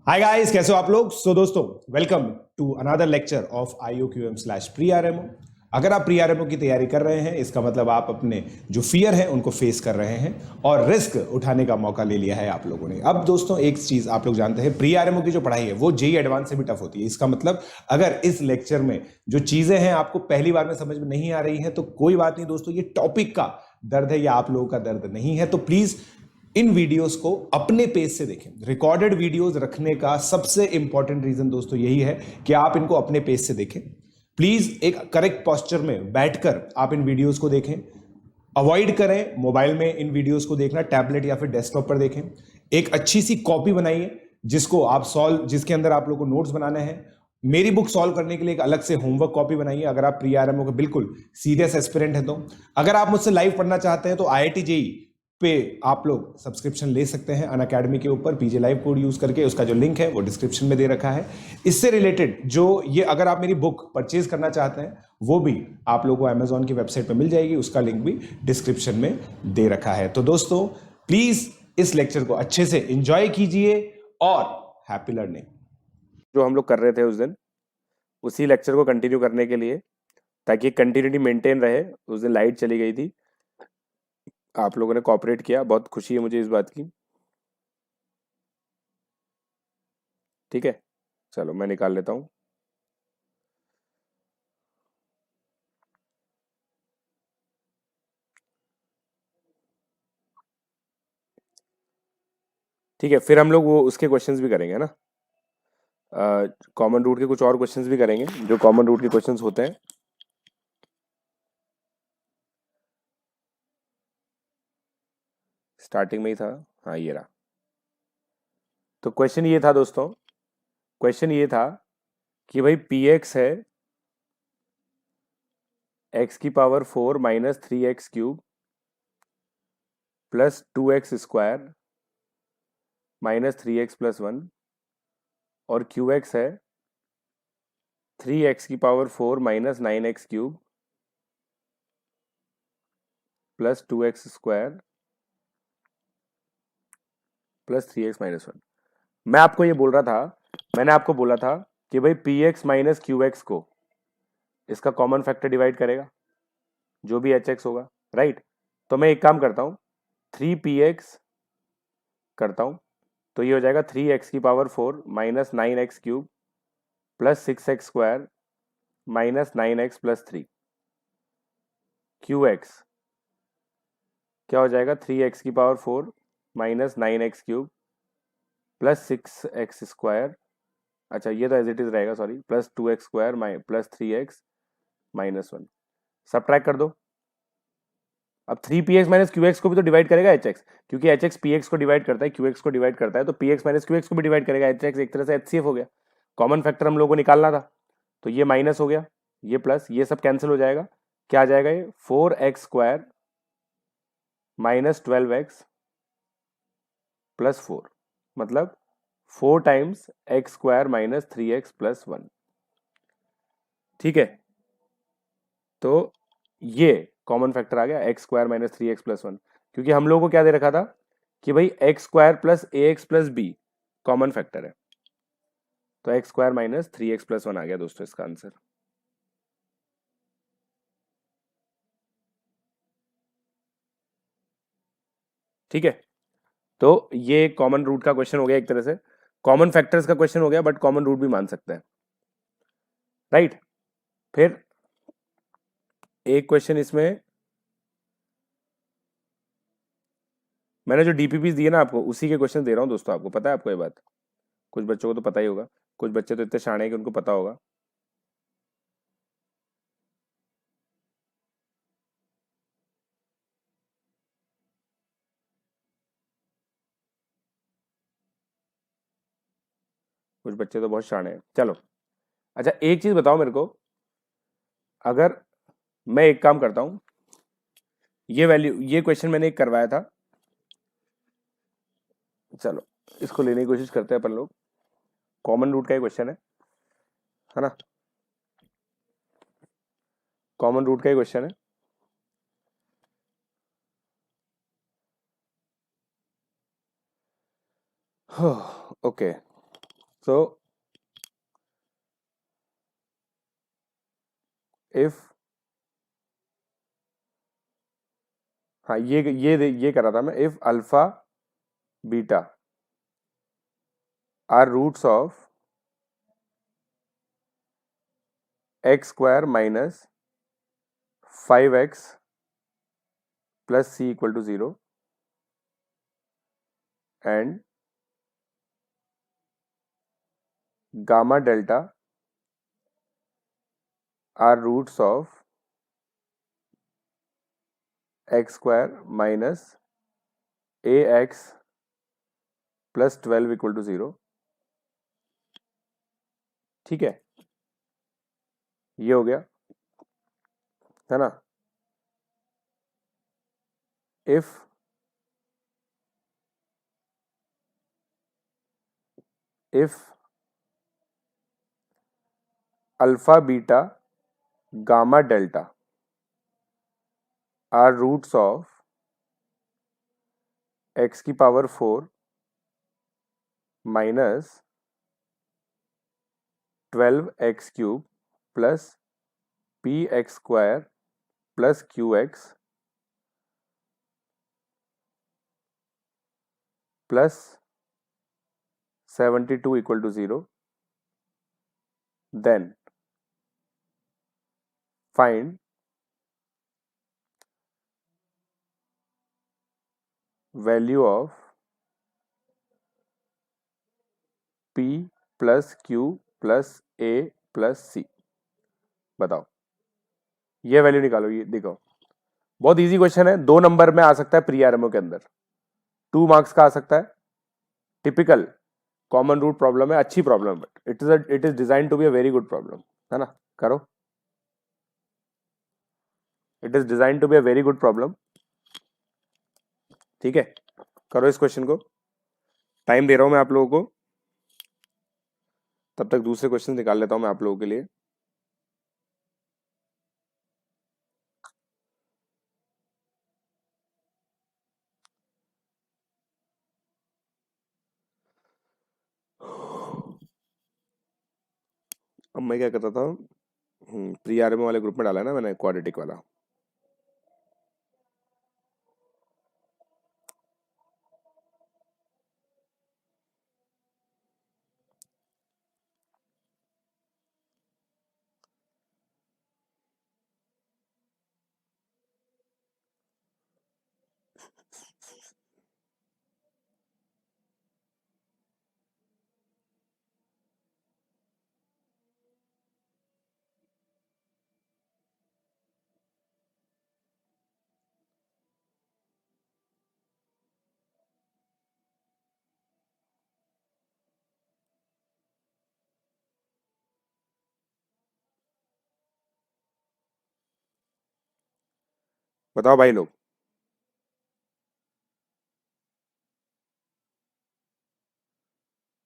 Hi guys, कैसे हो आप लोग। दोस्तों, welcome to another lecture of IOQM/प्री-आरएमओ। अगर आप प्री-आरएमओ की तैयारी कर रहे हैं, इसका मतलब आप अपने जो फियर है उनको फेस कर रहे हैं और रिस्क उठाने का मौका ले लिया है आप लोगों ने। अब दोस्तों, एक चीज आप लोग जानते हैं, प्री-आरएमओ की जो पढ़ाई है वो जेई एडवांस से भी टफ होती है। इसका मतलब अगर इस लेक्चर में जो चीजें हैं आपको पहली बार में समझ में नहीं आ रही है तो कोई बात नहीं दोस्तों, ये टॉपिक का दर्द है या आप लोगों का दर्द नहीं है। तो प्लीज इन वीडियोस को अपने पेज से देखें। रिकॉर्डेड वीडियोस रखने का सबसे इंपॉर्टेंट रीजन दोस्तों यही है कि आप इनको अपने पेज से देखें। प्लीज एक करेक्ट पोस्चर में बैठकर आप इन वीडियोस को देखें। अवॉइड करें मोबाइल में इन वीडियोस को देखना, टैबलेट या फिर डेस्कटॉप पर देखें। एक अच्छी सी कॉपी बनाइए जिसके अंदर आप लोग को नोट्स बनाने हैं। मेरी बुक सॉल्व करने के लिए एक अलग से होमवर्क कॉपी बनाइए अगर आप प्री-आरएमओ के बिल्कुल सीरियस एस्पिरेंट हैं तो। अगर आप मुझसे लाइव पढ़ना चाहते हैं तो IIT जेई पे आप लोग सब्सक्रिप्शन ले सकते हैं अनअकैडमी के ऊपर, पीजे लाइव कोड यूज करके। उसका जो लिंक है वो डिस्क्रिप्शन में दे रखा है। इससे रिलेटेड जो ये अगर आप मेरी बुक परचेज करना चाहते हैं वो भी आप लोगों को अमेजोन की वेबसाइट पर मिल जाएगी, उसका लिंक भी डिस्क्रिप्शन में दे रखा है। तो दोस्तों, प्लीज इस लेक्चर को अच्छे से एंजॉय कीजिए और हैप्पी लर्निंग। जो हम लोग कर रहे थे उस दिन, उसी लेक्चर को कंटिन्यू करने के लिए, ताकि कंटिन्यूटी मेंटेन रहे। उस दिन लाइट चली गई थी, आप लोगों ने कोऑपरेट किया, बहुत खुशी है मुझे इस बात की। ठीक है, चलो मैं निकाल लेता हूँ। ठीक है, फिर हम लोग वो उसके क्वेश्चंस भी करेंगे ना, कॉमन रूट के कुछ और क्वेश्चंस भी करेंगे जो कॉमन रूट के क्वेश्चंस होते हैं। स्टार्टिंग में ही था, हाँ ये रहा। तो क्वेश्चन ये था दोस्तों, क्वेश्चन ये था कि भाई px है x की power 4 minus 3x cube plus 2x square minus 3x plus 1, और qx है 3x की power 4 minus 9x cube plus 2x square plus 3x minus 1। मैं आपको ये बोल रहा था, मैंने आपको बोला था कि भाई px माइनस qx को इसका कॉमन फैक्टर डिवाइड करेगा, जो भी hx होगा, राइट। तो मैं एक काम करता हूँ, 3px करता हूँ, तो ये हो जाएगा 3x की power 4 minus 9x cube plus 6x square minus 9x plus 3। qx क्या हो जाएगा, 3x की power 4 minus 9x cube plus 6x square, अच्छा ये तो एज इट इज रहेगा, sorry, plus 2x square plus 3x minus 1। Subtract कर दो। अब 3px माइनस qx को भी तो डिवाइड करेगा hx, क्योंकि hx px को डिवाइड करता है, qx को डिवाइड करता है, तो px माइनस qx को भी डिवाइड करेगा hx। एक तरह से HCF हो गया। कॉमन फैक्टर हम लोगों को निकालना था, तो ये माइनस हो गया, ये प्लस, ये सब कैंसिल हो जाएगा। क्या आ जाएगा, ये 4x square minus 12x plus 4, मतलब 4 times x square minus 3x plus 1। ठीक है, तो ये कॉमन फैक्टर आ गया, x square minus 3x plus 1, क्योंकि हम लोगों को क्या दे रखा था कि भाई x square plus ax plus b common factor है, तो x square minus 3x plus 1 आ गया दोस्तों इसका आंसर। ठीक है, तो ये कॉमन रूट का क्वेश्चन हो गया, एक तरह से कॉमन फैक्टर्स का क्वेश्चन हो गया, बट कॉमन रूट भी मान सकते हैं, राइट। फिर एक क्वेश्चन इसमें मैंने जो डीपीपीस दिए ना आपको, उसी के क्वेश्चन दे रहा हूँ दोस्तों। आपको पता है, आपको ये बात, कुछ बच्चों को तो पता ही होगा, कुछ बच्चे तो इतने शाणे हैं कि उनको पता होगा। कुछ बच्चे तो बहुत शाणे हैं, चलो। अच्छा एक चीज बताओ मेरे को, अगर मैं एक काम करता हूं, ये वैल्यू, ये क्वेश्चन मैंने एक करवाया था, चलो इसको लेने की कोशिश करते हैं अपन लोग। कॉमन रूट का ही क्वेश्चन है ना, कॉमन रूट का ही क्वेश्चन है। ओके, so if हाँ ये कर रहा था मैं, if alpha beta are roots of x square minus 5x plus c equal to 0 and gamma delta are roots of x square minus ax plus 12 equal to 0। ठीक है, ये हो गया है ना। If alpha beta gamma delta are roots of x की power 4 minus 12x cube plus p x square plus Q X plus 72 equal to 0, then find value of P plus Q plus A plus C। बताओ, ये value निकालो। ये देखो, बहुत easy question है, 2 number में आ सकता है प्री आरएमओ के अंदर, 2 मार्क्स का आ सकता है। टिपिकल कॉमन रूट प्रॉब्लम है, अच्छी problem, but it is design to be a very good problem, है ना। करो, it is design to be a very good problem. ठीक है, करो इस क्वेश्चन को, टाइम दे रहा हूं मैं आप लोगों को, तब तक दूसरे क्वेश्चन निकाल लेता हूं मैं आप लोगों के लिए। अब मैं क्या करता था, प्री आरएमओ वाले ग्रुप में डाला है ना मैंने, क्वाड्रेटिक वाला। बताओ भाई लोग,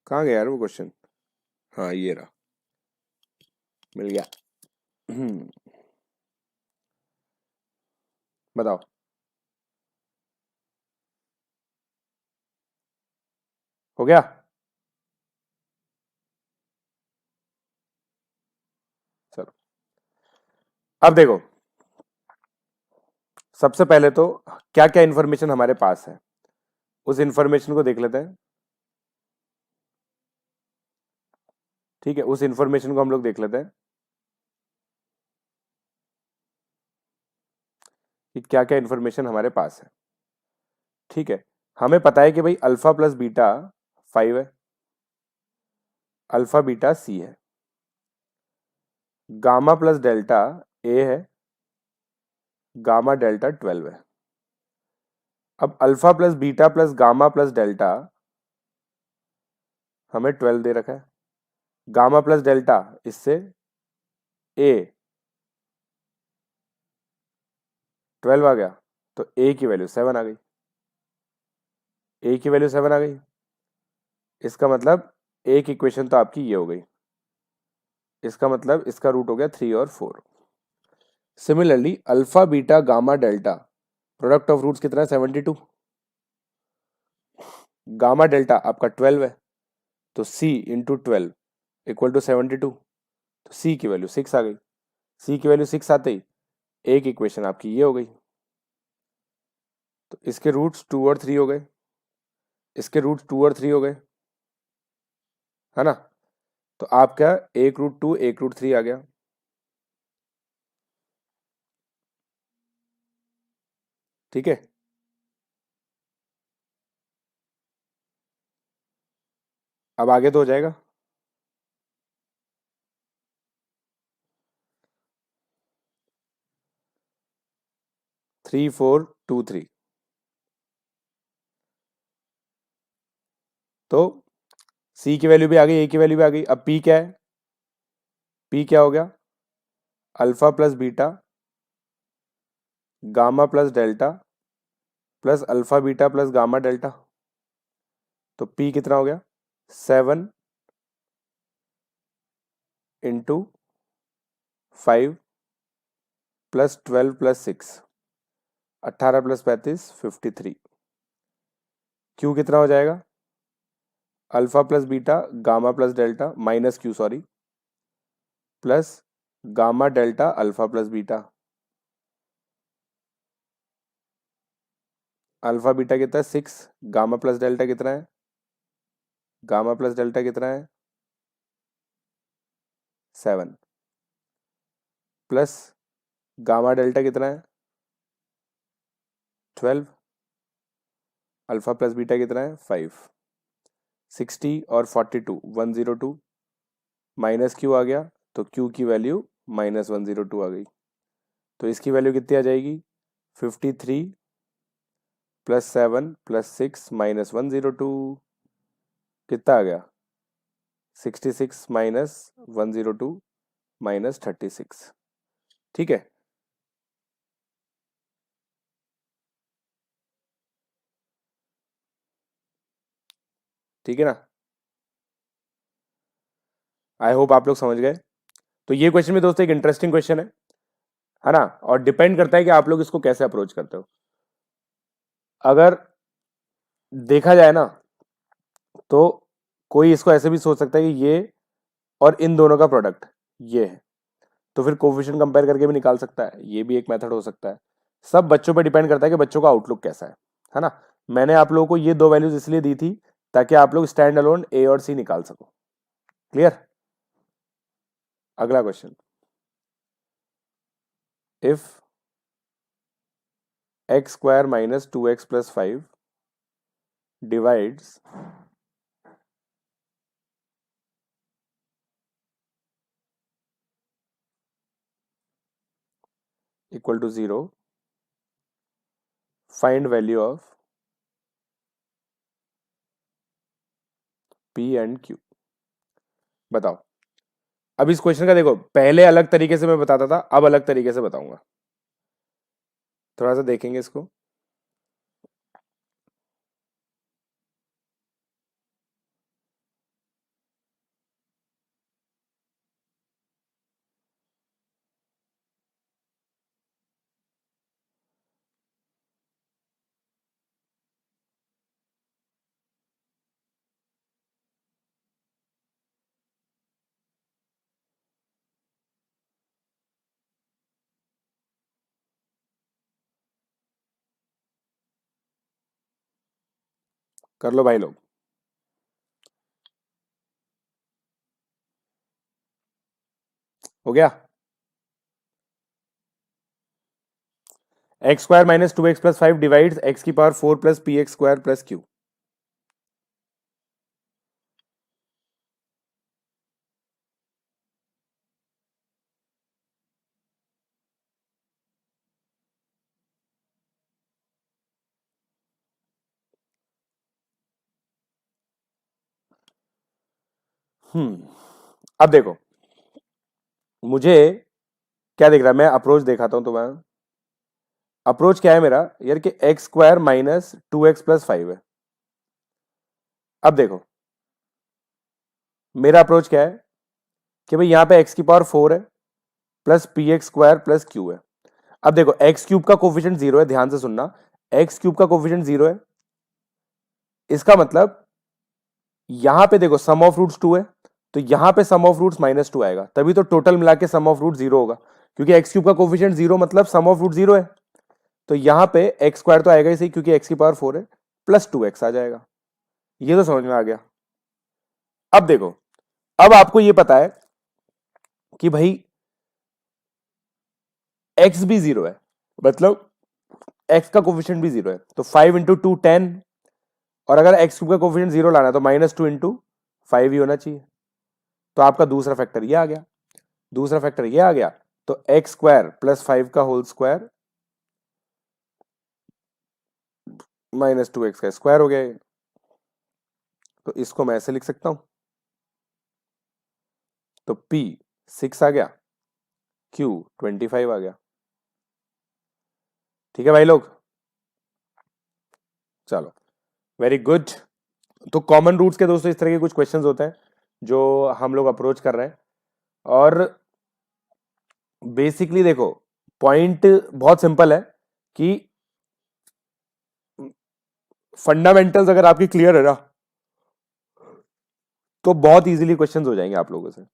कहाँ गया यार वो क्वेश्चन। हाँ ये रहा, मिल गया। बताओ, हो गया। चलो, अब देखो, सबसे पहले तो क्या क्या इंफॉर्मेशन हमारे पास है, उस इंफॉर्मेशन को देख लेते हैं। ठीक है, उस इंफॉर्मेशन को हम लोग देख लेते हैं कि क्या क्या इंफॉर्मेशन हमारे पास है। ठीक है, हमें पता है कि भाई अल्फा प्लस बीटा 5 है, अल्फा बीटा सी है, गामा प्लस डेल्टा ए है, गामा डेल्टा 12 है। अब alpha plus beta plus gamma plus delta हमें 12 दे रखा है, गामा प्लस डेल्टा इससे ए 12 आ गया, तो ए की वैल्यू 7 आ गई, ए की वैल्यू 7 आ गई। इसका मतलब एक इक्वेशन तो आपकी ये हो गई, इसका मतलब इसका रूट हो गया 3 और 4। Similarly alpha beta gamma delta product of roots कितना है, 72। गामा डेल्टा आपका 12 है, तो c इंटू 12 इक्वल टू 72, तो c की वैल्यू 6 आ गई। c की वैल्यू 6 आते ही एक इक्वेशन आपकी ये हो गई। तो इसके रूट्स 2 और 3 हो गए, इसके रूट्स 2 और 3 हो गए, है ना। तो आपका एक रूट 2 एक रूट 3 आ गया। ठीक है, अब आगे तो हो जाएगा। थ्री फोर टू थ्री, तो c की वैल्यू भी आ गई, a की वैल्यू भी आ गई। अब p क्या है, p क्या हो गया, alpha plus beta gamma plus delta plus alpha beta plus gamma delta. तो p कितना हो गया, 7 into 5 plus 12 plus 6, 18 plus 35 53। q कितना हो जाएगा, alpha plus beta gamma plus delta minus q sorry, plus gamma delta alpha plus beta. Alpha beta कितना है 6, gamma plus delta कितना है, गामा प्लस डेल्टा कितना है 7, प्लस गामा डेल्टा कितना है 12, अल्फा प्लस बीटा कितना है 5। 60 और 42 102, माइनस क्यू आ गया, तो क्यू की वैल्यू माइनस 102 आ गई। तो इसकी वैल्यू कितनी आ जाएगी, 53 प्लस 7 प्लस 6 माइनस 102, कितना आ गया 66 माइनस 102 माइनस 36। ठीक है, ठीक है ना। आई होप आप लोग समझ गए। तो ये क्वेश्चन भी दोस्तों एक इंटरेस्टिंग क्वेश्चन है ना, और डिपेंड करता है कि आप लोग इसको कैसे अप्रोच करते हो। अगर देखा जाए ना, तो कोई इसको ऐसे भी सोच सकता है कि ये और इन दोनों का प्रोडक्ट ये है, तो फिर कोफिशिएंट कंपेयर करके भी निकाल सकता है, ये भी एक मेथड हो सकता है। सब बच्चों पर डिपेंड करता है कि बच्चों का आउटलुक कैसा है ना। मैंने आप लोगों को ये दो वैल्यूज इसलिए दी थी ताकि आप लोग स्टैंड अलोन ए और सी निकाल सको। क्लियर। अगला question, if X square minus 2x plus 5 divides equal to 0, find value of p and q। बताओ। अब इस क्वेश्चन का देखो, पहले अलग तरीके से मैं बताता था, अब अलग तरीके से बताऊंगा। थोड़ा सा देखेंगे इसको। कर लो भाई लोग। हो गया, x square minus 2x plus 5 divides x की power 4 plus p x square plus q. अब देखो, मुझे क्या दिख रहा है, मैं अप्रोच दिखाता हूं तुम्हें। अप्रोच क्या है मेरा यार, कि x square minus 2x plus 5 है। अब देखो, मेरा अप्रोच क्या है कि भाई यहां पे x की पावर 4 है plus p x square plus Q है। अब देखो, एक्स क्यूब का कोफिशिएंट 0 है, ध्यान से सुनना, एक्स क्यूब का कोफिशिएंट 0 है। इसका मतलब यहां पे देखो सम ऑफ रूट्स 2 है, तो यहां पे सम ऑफ रूट्स -2 आएगा, तभी तो टोटल मिला के सम ऑफ रूट 0 होगा, क्योंकि एक्स क्यूब का कोफिशिएंट 0 मतलब सम ऑफ रूट 0 है। तो यहां पे एक्स स्क्वायर तो आएगा ही सही, क्योंकि एक्स की पावर 4 है, प्लस 2x आ जाएगा। ये तो समझ में आ गया। अब देखो, अब आपको ये पता है कि भाई x भी 0 है, मतलब x का कोफिशिएंट भी 0 है, तो 5 इंटू 2 10, और अगर एक्स क्यूब का कोफिशिएंट 0 लाना है तो -2 इंटू 5 ही होना चाहिए। तो आपका दूसरा फैक्टर ये आ गया, दूसरा फैक्टर ये आ गया, तो एक्स स्क्वायर प्लस 5 का होल स्क्वायर -2x का स्क्वायर हो गया ये। तो इसको मैं ऐसे लिख सकता हूं, तो P 6 आ गया, Q 25 आ गया। ठीक है भाई लोग, चलो वेरी गुड। तो कॉमन रूट्स के दोस्तों इस तरह के कुछ क्वेश्चंस होते हैं जो हम लोग अप्रोच कर रहे हैं, और बेसिकली देखो पॉइंट बहुत सिंपल है कि फंडामेंटल्स अगर आपकी क्लियर है ना, तो बहुत इजीली क्वेश्चंस हो जाएंगे आप लोगों से।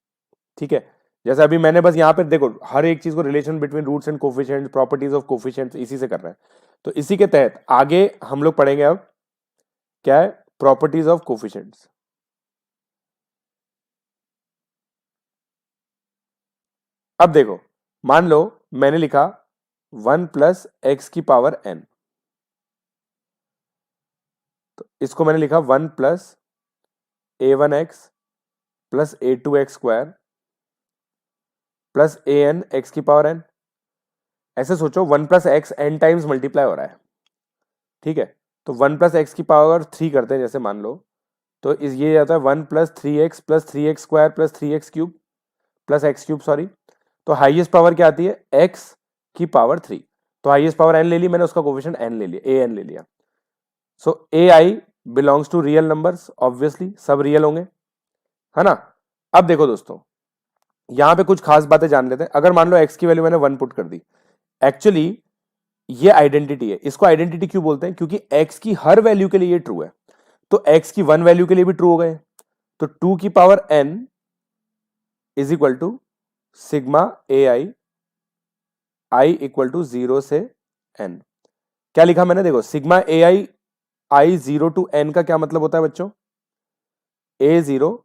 ठीक है, जैसे अभी मैंने बस यहाँ पे देखो हर एक चीज को relation between roots and coefficients, properties of coefficients इसी से कर रहे हैं। तो इसी के तहत आगे हम लोग पढ़ेंगे अब क्या है, प्रॉपर्टीज ऑफ कोफिशिएंट्स। अब देखो, मान लो मैंने लिखा 1 प्लस एक्स की पावर n, तो इसको मैंने लिखा 1 plus a1x plus a2x square plus an x की पावर n। ऐसे सोचो 1 plus X N times multiply हो रहा है, ठीक है, तो 1 प्लस एक्स की पावर 3 करते हैं जैसे मान लो, तो इस ये आता है 1 plus three x square plus 3x cube plus x cube, sorry. तो हाईएस्ट पावर क्या आती है, x की पावर 3। तो हाईएस्ट पावर n ले ली मैंने, उसका कोफिशिएंट n ले लिया, an ले लिया। So ai belongs to real numbers, obviously सब रियल होंगे, है ना। अब देखो दोस्तों, यहां पे कुछ खास बातें जान लेते हैं। अगर मान लो x की वैल्यू मैंने 1 पुट कर दी, एक्चुअली ये आइडेंटिटी है। इसको आइडेंटिटी क्यों बोलते हैं, क्योंकि x की हर वैल्यू के लिए ये ट्रू है, तो x की 1 वैल्यू के लिए भी ट्रू हो गए। तो 2 की power n is equal to sigma A I, I equal to 0 से n। क्या लिखा मैंने, देखो sigma A I, I 0 to n का क्या मतलब होता है बच्चों, a0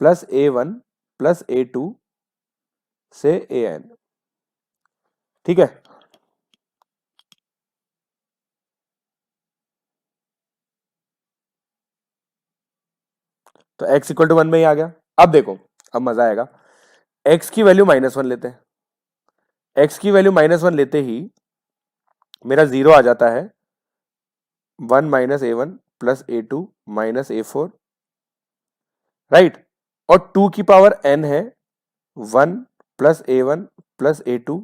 plus a1 plus a2 से an। ठीक है, तो x इक्वल टू 1 में ही आ गया। अब देखो, अब मजा आएगा, x की वैल्यू -1 लेते हैं। x की वैल्यू -1 लेते ही मेरा 0 आ जाता है, 1 minus a1 plus a2 minus a4, right. और 2 की पावर n है 1 प्लस a1 प्लस a2।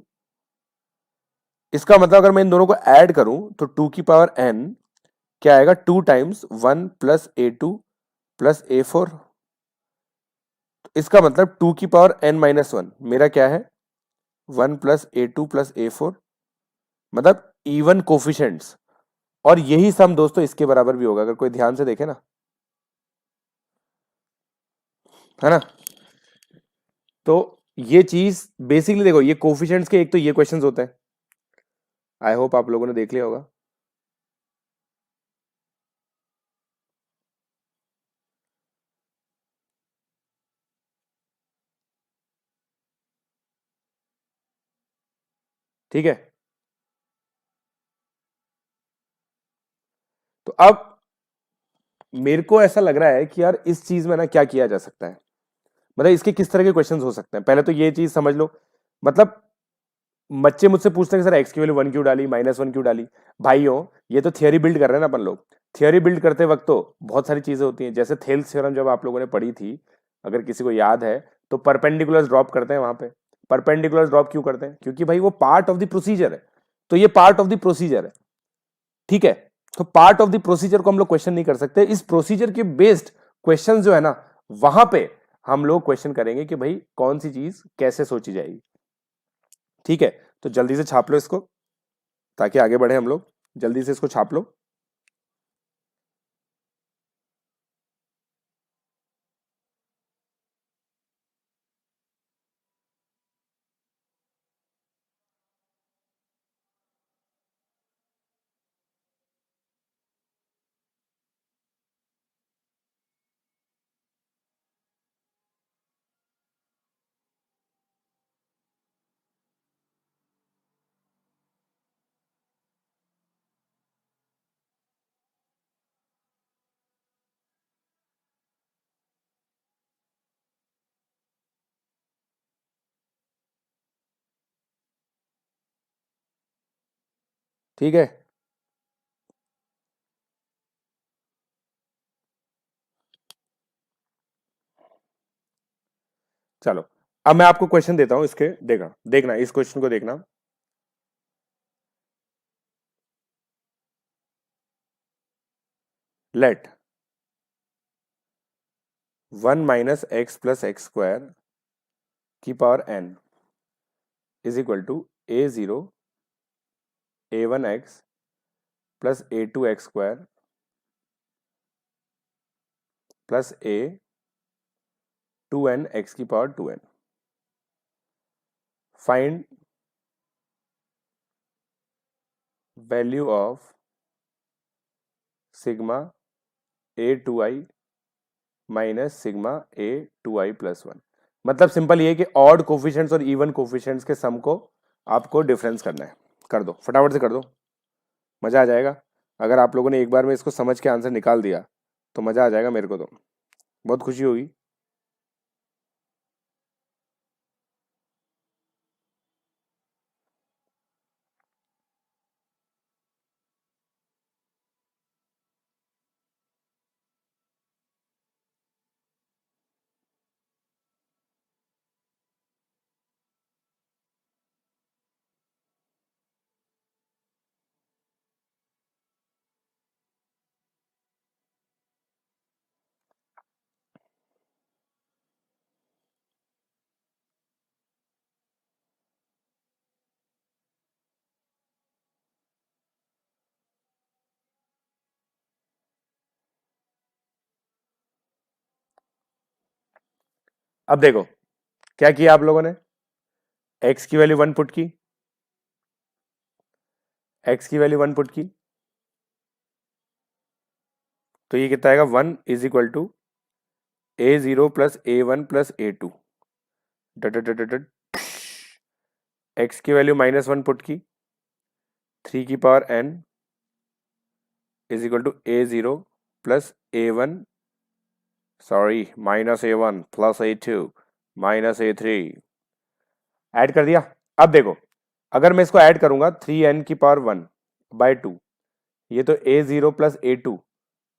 इसका मतलब अगर मैं इन दोनों को ऐड करूं तो 2 की पावर n क्या आएगा, 2 times 1 plus a2 plus a4। इसका मतलब 2 की पावर n माइनस 1 मेरा क्या है, 1 प्लस a2 प्लस a4, मतलब इवन कोफिशिएंट्स। और यही सम दोस्तों इसके बराबर भी होगा, अगर कोई ध्यान से देखे ना, है ना। तो ये चीज बेसिकली देखो, ये कोफिशिएंट्स के एक तो ये क्वेश्चंस होते हैं, आई होप आप लोगों ने देख लिया होगा। ठीक है, तो अब मेरे को ऐसा लग रहा है कि यार इस चीज में ना क्या किया जा सकता है, मतलब इसके किस तरह के क्वेश्चंस हो सकते हैं। पहले तो ये चीज समझ लो, मतलब बच्चे मुझसे पूछते हैं कि सर एक्स की वैल्यू 1 क्यों डाली, -1 क्यों डाली। भाइयों, ये तो थियरी बिल्ड कर रहे हैं ना अपन लोग। थियरी बिल्ड करते वक्त तो बहुत सारी चीजें होती हैं, जैसे थेल्स थ्योरम जब आप लोगों ने पढ़ी थी, अगर किसी को याद है, तो परपेंडिकुलर्स ड्रॉप करते हैं वहां पे। परपेंडिकुलर्स ड्रॉप क्यों करते हैं, क्योंकि भाई वो पार्ट ऑफ द प्रोसीजर है। तो ये पार्ट ऑफ द प्रोसीजर है, ठीक है। तो पार्ट ऑफ द प्रोसीजर को हम लोग क्वेश्चन नहीं कर सकते, इस प्रोसीजर के बेस्ड क्वेश्चन जो है ना, वहां पे हम लोग क्वेश्चन करेंगे कि भाई कौन सी चीज कैसे सोची जाएगी। ठीक है, तो जल्दी से छाप लो इसको, ताकि आगे बढ़े हम लोग। जल्दी से इसको छाप लो। ठीक है, चलो अब मैं आपको क्वेश्चन देता हूं इसके, देखना देखना इस क्वेश्चन को देखना। Let 1 minus x plus x square की power n is equal to a0 a1x plus a2x square plus a 2n x की power 2n। Find value of sigma a2i minus sigma a2i plus 1। मतलब simple ये है कि odd coefficients और even coefficients के sum को आपको difference करना है। कर दो फटाफट से कर दो, मजा आ जाएगा। अगर आप लोगों ने एक बार में इसको समझ के आंसर निकाल दिया तो मजा आ जाएगा, मेरे को तो बहुत खुशी होगी। अब देखो क्या किया आप लोगों ने, x की वैल्यू 1 पुट की, x की वैल्यू 1 पुट की, तो ये कितना आएगा 1 is equal to a0 plus a1 plus a2 dot dot dot dot. x की वैल्यू -1 पुट की, 3 की power n is equal to a0 plus a1 sorry minus a1 plus a2 minus a3। Add कर दिया। अब देखो अगर मैं इसको ऐड करूंगा 3n की पावर 1 बाय 2, ये तो a0 plus a2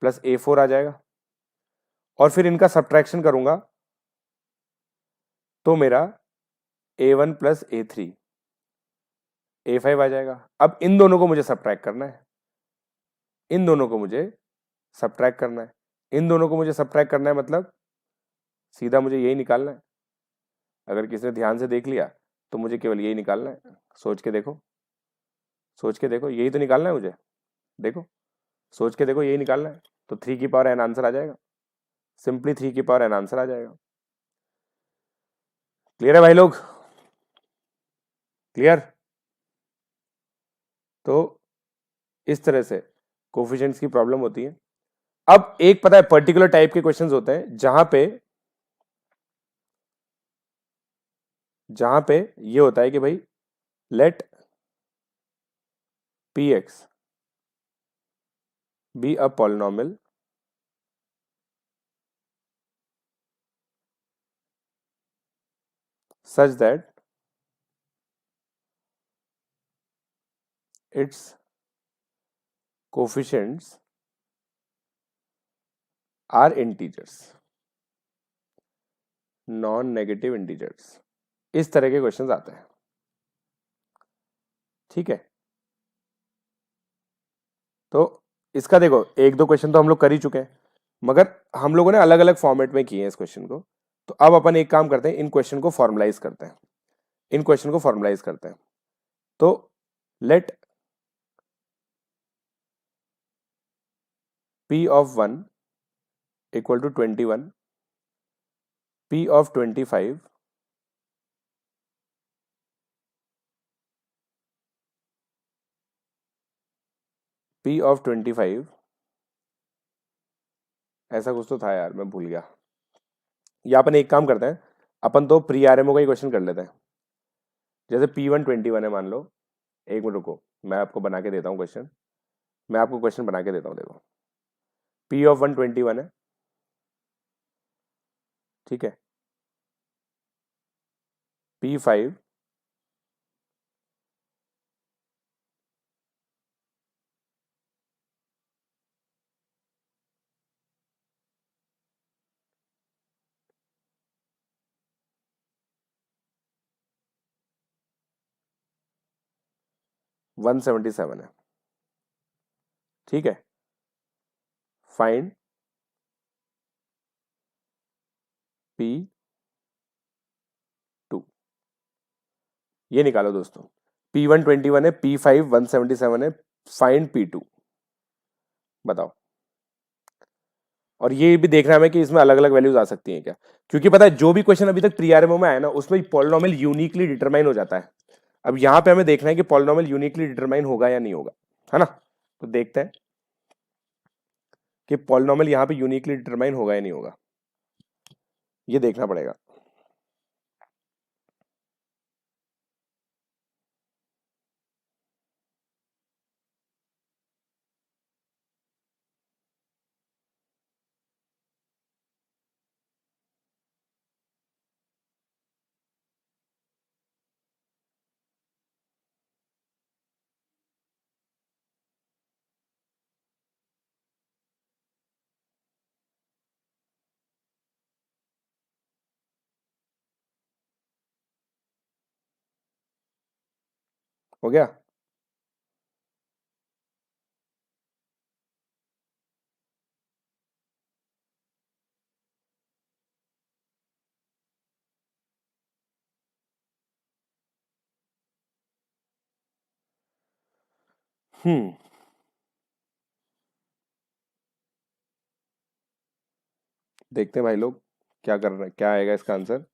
plus a4 आ जाएगा, और फिर इनका सब्ट्रैक्शन करूंगा तो मेरा a1 प्लस a3 a5 आ जाएगा। अब इन दोनों को मुझे सब्ट्रैक्ट करना है, इन दोनों को मुझे सब्ट्रैक्ट करना है, इन दोनों को मुझे सब्ट्रैक्ट करना है, मतलब सीधा मुझे यही निकालना है। अगर किसी ने ध्यान से देख लिया तो मुझे केवल यही निकालना है। सोच के देखो, सोच के देखो, यही तो निकालना है मुझे। देखो सोच के देखो, यही निकालना है। तो 3 की पावर n आंसर आ जाएगा, सिंपली 3 की पावर n आंसर आ जाएगा। क्लियर है भाई लोग, क्लियर? तो इस तरह से कोफिशिएंट्स की प्रॉब्लम होती है। अब एक पता है पर्टिकुलर टाइप के क्वेश्चंस होते हैं जहां पे ये होता है कि भाई let px be a polynomial such that its coefficients are integers, non negative integers. इस तरह के क्वेश्चंस आते हैं, ठीक है। तो इसका देखो एक दो क्वेश्चन तो हम लोग कर ही चुके हैं, मगर हम लोगों ने अलग अलग फॉर्मेट में किए हैं इस क्वेश्चन को। तो अब अपन एक काम करते हैं, इन क्वेश्चन को फॉर्मलाइज करते हैं, इन क्वेश्चन को फॉर्मलाइज करते हैं। तो let p of 1 equal to 21, p of 25 p of 25 ऐसा कुछ तो था यार, मैं भूल गया। या अपन एक काम करते हैं, अपन तो प्री आरएमओ का ही क्वेश्चन कर लेते हैं। जैसे P1 21 है मान लो, एक मिनट रुको, मैं आपको बना के देता हूँ क्वेश्चन, मैं आपको क्वेश्चन बना के देता हूँ। देखो P ऑफ 1 21 है, ठीक है। P5 177 है, ठीक है। फाइंड P2, ये निकालो दोस्तों। P1 21 है, P5 177 है, फाइंड P2, बताओ। और ये भी देखना है हमें कि इसमें अलग अलग वैल्यूज आ सकती हैं क्या, क्योंकि पता है जो भी क्वेश्चन अभी तक प्री-आरएमओ में आया ना उसमें पॉलिनोमियल यूनिकली डिटरमाइन हो जाता है। अब यहाँ पे हमें देखना है कि पॉलिनोमियल यूनिकली डिटरमाइन होगा या नहीं होगा, है ना। तो देखते हैं कि पॉलिनोमियल यहाँ पे यूनिकली डिटरमाइन होगा या नहीं होगा, ये देखना पड़ेगा। हो गया। देखते हैं भाई लोग क्या कर रहे हैं, क्या आएगा इसका answer.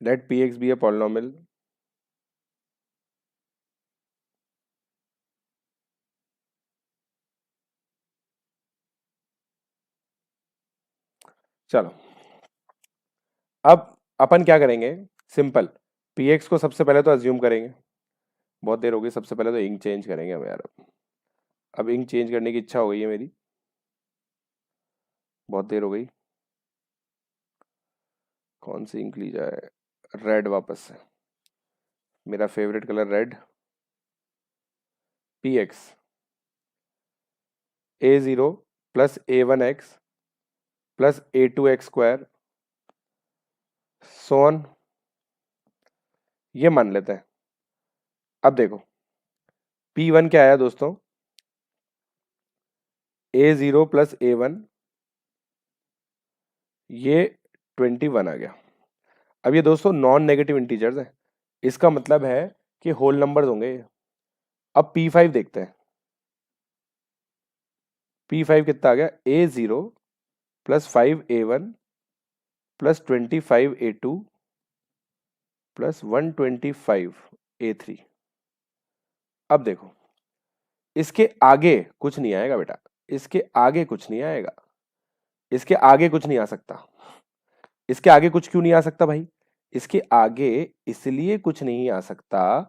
Let Px be a polynomial चलो अब अपन क्या करेंगे, सिंपल। Px को सबसे पहले तो अज्यूम करेंगे, बहुत देर हो गई, सबसे पहले तो इंक चेंज करेंगे हम यार। अब इंक चेंज करने की इच्छा हो गई है मेरी, बहुत देर हो गई। कौन सी इंक ली जाए, रेड वापस से, मेरा favourite colour red. Px a0 plus a1x plus a2x square so on, ये मान लेते हैं। अब देखो P1 क्या आया दोस्तों, a0 प्लस a1, ये 21 आ गया। अब ये दोस्तों नॉन नेगेटिव इंटीजर्स हैं, इसका मतलब है कि होल नंबर्स होंगे ये। अब P5 देखते हैं, P5 कितना आ गया, a0 plus 5a1 plus 25a2 plus 125a3। अब देखो इसके आगे कुछ नहीं आएगा बेटा, इसके आगे कुछ नहीं आएगा, इसके आगे कुछ नहीं आ सकता। इसके आगे कुछ क्यों नहीं आ सकता भाई, इसके आगे इसलिए कुछ नहीं आ सकता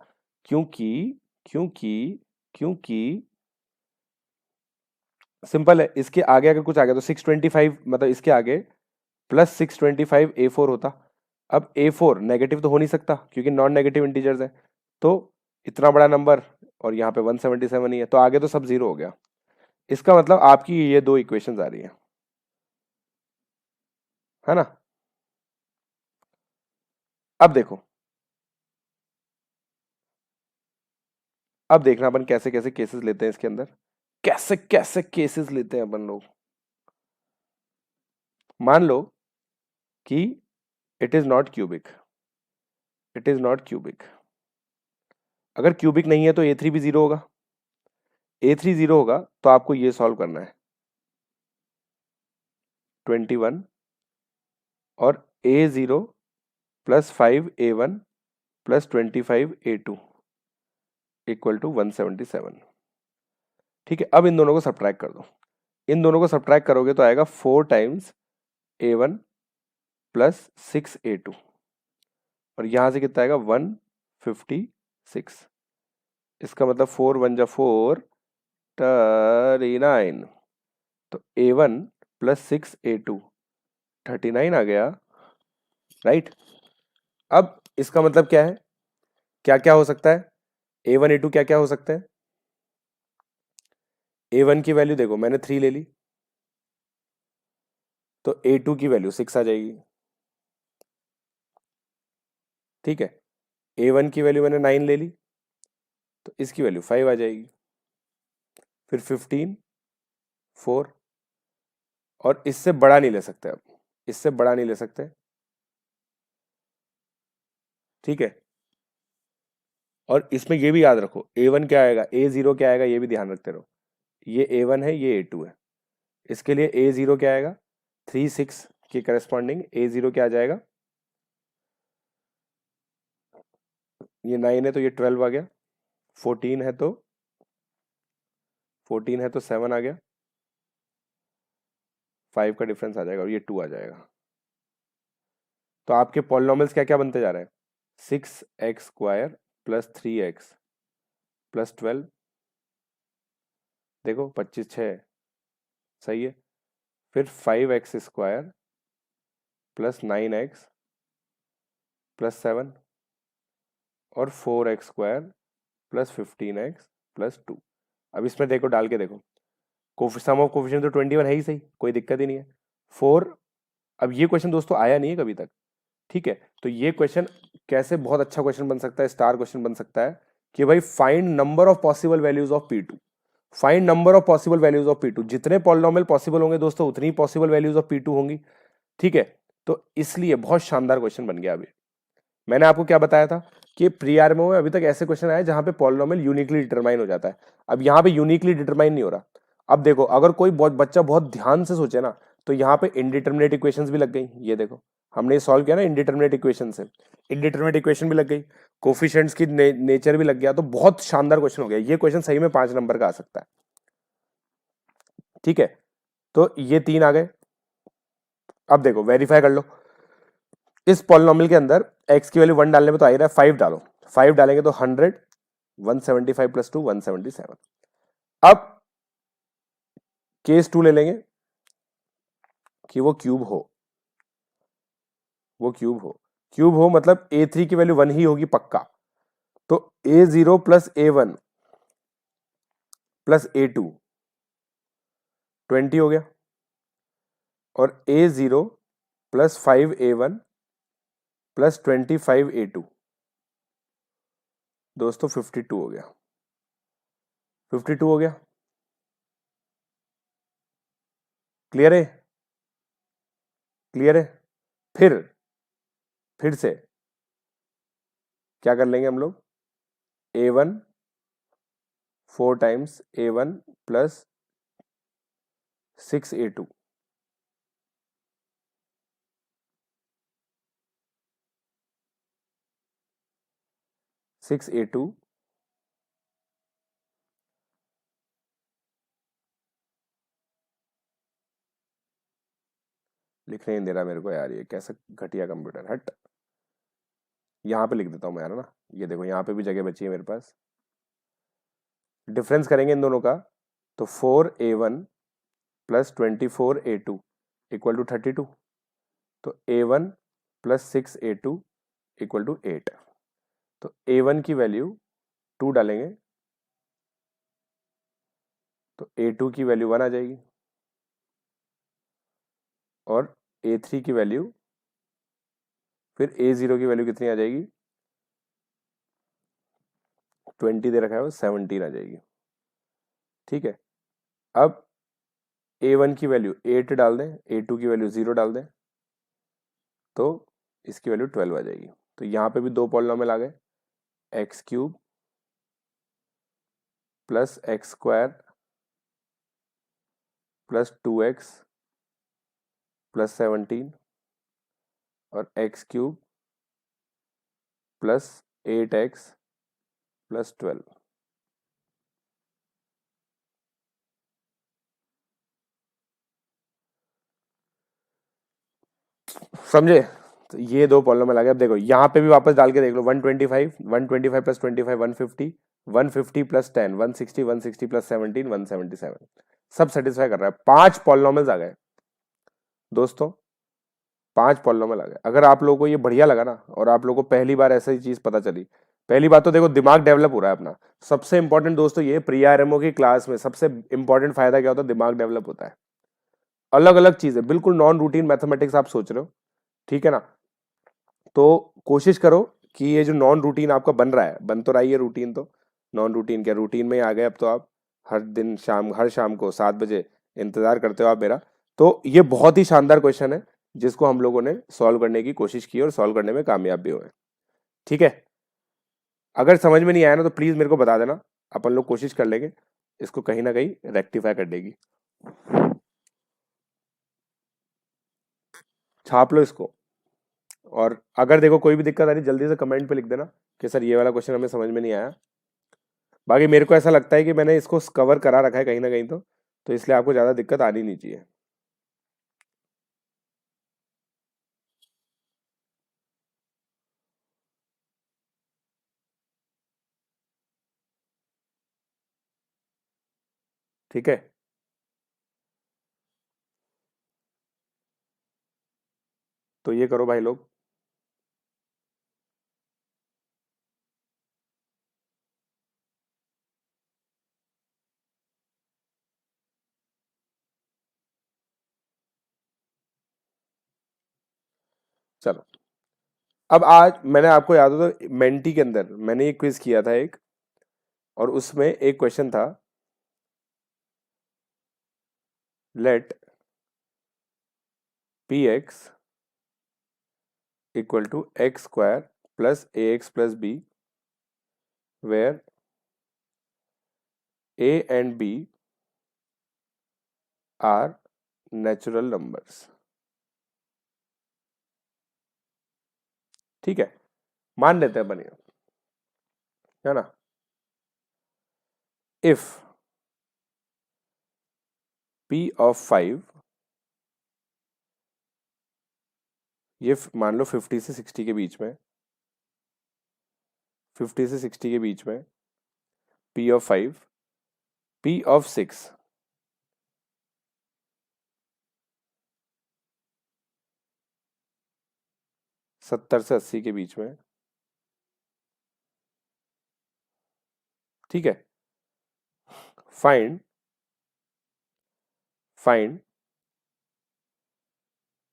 क्योंकि क्योंकि क्योंकि सिंपल है, इसके आगे अगर कुछ आ गया तो 625, मतलब इसके आगे प्लस 625 a4 होता। अब a4 नेगेटिव तो हो नहीं सकता क्योंकि नॉन नेगेटिव इंटीजर्स है, तो इतना बड़ा नंबर और यहाँ पे 177 ही है, तो आगे तो सब जीरो हो गया। इसका मतलब आपकी ये दो इक्वेशंस आ रही है ना। अब देखो, अब देखना अपन कैसे कैसे केसेस लेते हैं इसके अंदर, कैसे कैसे केसेस लेते हैं अपन लोग। मान लो कि it is not cubic, it is not cubic. अगर क्यूबिक नहीं है तो a3 भी जीरो होगा, a3 जीरो होगा तो आपको ये सॉल्व करना है 21 और a0 plus 5a1 plus 25a2 equal to 177। ठीक है, अब इन दोनों को सब्ट्रैक्ट कर दो, इन दोनों को सब्ट्रैक्ट करोगे तो आएगा 4 टाइम्स a1 प्लस 6a2। और यहाँ से कितना आएगा 156। इसका मतलब 4 1 जा 4 39। तो A1 प्लस 6 A2 39 आ गया, राइट। अब इसका मतलब क्या है, क्या क्या हो सकता है, A1 A2 क्या क्या हो सकता है। A1 की वैल्यू देखो मैंने 3 ले ली, तो A2 की वैल्यू 6 आ जाएगी, ठीक है। A1 की वैल्यू मैंने 9 ले ली, तो इसकी वैल्यू 5 आ जाएगी। फिर 15 4, और इससे बड़ा नहीं ले सकते, अब इससे बड़ा नहीं ले सकते, ठीक है। और इसमें ये भी याद रखो A1 क्या आएगा, A0 क्या आएगा, ये भी ध्यान रखते रहो। ये A1 है, ये A2 है। इसके लिए A0 क्या आएगा, 3 6 के करस्पॉन्डिंग A0 क्या आ जाएगा, ये 9 है तो ये 12 आ गया, 14 है तो 7 आ गया, 5 का डिफरेंस आ जाएगा और ये 2 आ जाएगा। तो आपके पॉलिनॉमियल्स क्या क्या बनते जा रहे हैं, 6x² प्लस 3x प्लस 12, देखो 25 6, सही है। फिर 5x² प्लस 9x प्लस 7 और 4x² प्लस 15x प्लस 2। अब इसमें देखो, डाल के देखो, सम ऑफ कोफिशिएंट तो 21 है ही, सही, कोई दिक्कत ही नहीं है। 4, अब ये क्वेश्चन दोस्तों आया नहीं है कभी तक, ठीक है। तो ये क्वेश्चन कैसे बहुत अच्छा क्वेश्चन बन सकता है, स्टार क्वेश्चन बन सकता है कि भाई find number of possible values of P2। Find number of possible values of P2, जितने पॉलिनॉमियल पॉसिबल होंगे दोस्तों उतनी ही पॉसिबल वैल्यूज ऑफ P2 होंगी, ठीक है। तो इसलिए बहुत शानदार क्वेश्चन बन गया। अभी मैंने आपको क्या बताया था कि प्री आरएमओ में अभी तक ऐसे क्वेश्चन आए जहां पे पॉलिनॉमियल यूनिकली डिटरमाइन हो जाता है, अब यहाँ पे यूनिकली डिटरमाइन नहीं हो रहा। अब देखो, अगर कोई बच्चा बहुत ध्यान से सोचे ना, तो यहाँ पे इनडिटरमिनेट इक्वेशंस भी लग गई। ये देखो हमने सॉल्व किया ना इनडिटरमिनेट इक्वेशन से, इनडिटरमिनेट इक्वेशन भी लग गई, कोफिशिएंट्स की नेचर भी लग गया। तो बहुत शानदार क्वेश्चन हो गया ये क्वेश्चन, सही में 5 नंबर का आ सकता है, ठीक है। तो ये 3 आ गए। अब देखो वेरीफाई कर लो, इस पॉलिनॉमियल के अंदर x की वैल्यू 1 डालने में तो आ ही रहा है, 5 डालो, 5 डालेंगे तो 100, 175 प्लस 2 177। अब केस 2 ले लेंगे कि वो क्यूब हो, वो क्यूब हो, क्यूब हो मतलब A3 की वैल्यू 1 ही होगी पक्का। तो A0 plus A1 plus A2 20 हो गया, और A0 plus 5A1 plus 25A2 दोस्तों 52 हो गया, 52 हो गया। क्लियर है, क्लियर है। फिर से क्या कर लेंगे हम लोग, A1 4 times A1 plus 6A2, लिखने नहीं दे रहा मेरे को यार, ये कैसा घटिया कंप्यूटर, हट। यहाँ पे लिख देता हूँ मैं यार ना, ये देखो यहाँ पे भी जगह बची है मेरे पास। डिफरेंस करेंगे इन दोनों का, तो 4A1 plus 24A2 equal to 32। तो A1 plus 6A2 equal to 8। तो A1 की वैल्यू 2 डालेंगे तो A2 की वैल्यू 1 आ जाएगी, और A3 की वैल्यू, फिर A0 की वैल्यू कितनी आ जाएगी, 20 दे रखा है वो 17 आ जाएगी, ठीक है। अब A1 की वैल्यू 8 डाल दें, A2 की वैल्यू 0 डाल दें, तो इसकी वैल्यू 12 आ जाएगी। तो यहाँ पे भी दो पॉलिनॉमियल आ गए, x³ plus x² plus 2x plus 17 और x³ प्लस 8x प्लस 12। समझे, तो ये दो पॉलिनोमियल आ गए। अब देखो यहाँ पे भी वापस डाल के देख लो, 125 125 प्लस 25 150 150 प्लस 10 160 160 प्लस 17 177, सब सेटिस्फाई कर रहा है। 5 पॉलिनोमियल्स आ गए दोस्तों, 5 पॉलिनोमियल आ गए। अगर आप लोगों को ये बढ़िया लगा ना, और आप लोगों को पहली बार ऐसा ही चीज पता चली, पहली बात तो देखो दिमाग डेवलप हो रहा है अपना। सबसे इंपॉर्टेंट दोस्तों ये प्री आरएमओ की क्लास में सबसे इंपॉर्टेंट फायदा क्या होता है, दिमाग डेवलप होता है। अलग अलग चीजें, बिल्कुल नॉन रूटीन मैथमेटिक्स आप सोच रहे हो, ठीक है ना। तो कोशिश करो कि ये जो नॉन रूटीन आपका बन रहा है, बन तो रही है रूटीन, तो नॉन रूटीन क्या रूटीन में ही आ गए अब तो आप। हर दिन हर शाम को 7 बजे इंतजार करते हो आप मेरा। तो ये बहुत ही शानदार क्वेश्चन है जिसको हम लोगों ने सॉल्व करने की कोशिश की और सॉल्व करने में कामयाब भी हुए, ठीक है। अगर समझ में नहीं आया ना तो प्लीज मेरे को बता देना, अपन लोग कोशिश कर लेंगे इसको कहीं ना कहीं रेक्टिफाई कर देगी। छाप लो इसको, और अगर देखो कोई भी दिक्कत आ रही जल्दी से कमेंट पे लिख देना कि सर ये वाला क्वेश्चन हमें समझ में नहीं आया। बाकी मेरे को ऐसा लगता है कि मैंने इसको कवर करा रखा है कहीं ना कहीं, तो इसलिए आपको ज्यादा दिक्कत आनी नहीं चाहिए। ठीक है, तो ये करो भाई लोग। चलो, अब आज मैंने आपको याद हो तो मेंटी के अंदर मैंने एक क्विज किया था एक, और उसमें एक क्वेश्चन था, let P X equal to X square plus A X plus B, where A and B are natural numbers. ठीक है, मान लेते हैं बनिए, है ना। इफ पी ऑफ 5, ये मान लो 50 से 60 के बीच में, 50 से 60 के बीच में, पी ऑफ 5, पी ऑफ 6 70 से 80 के बीच में, ठीक है। Find find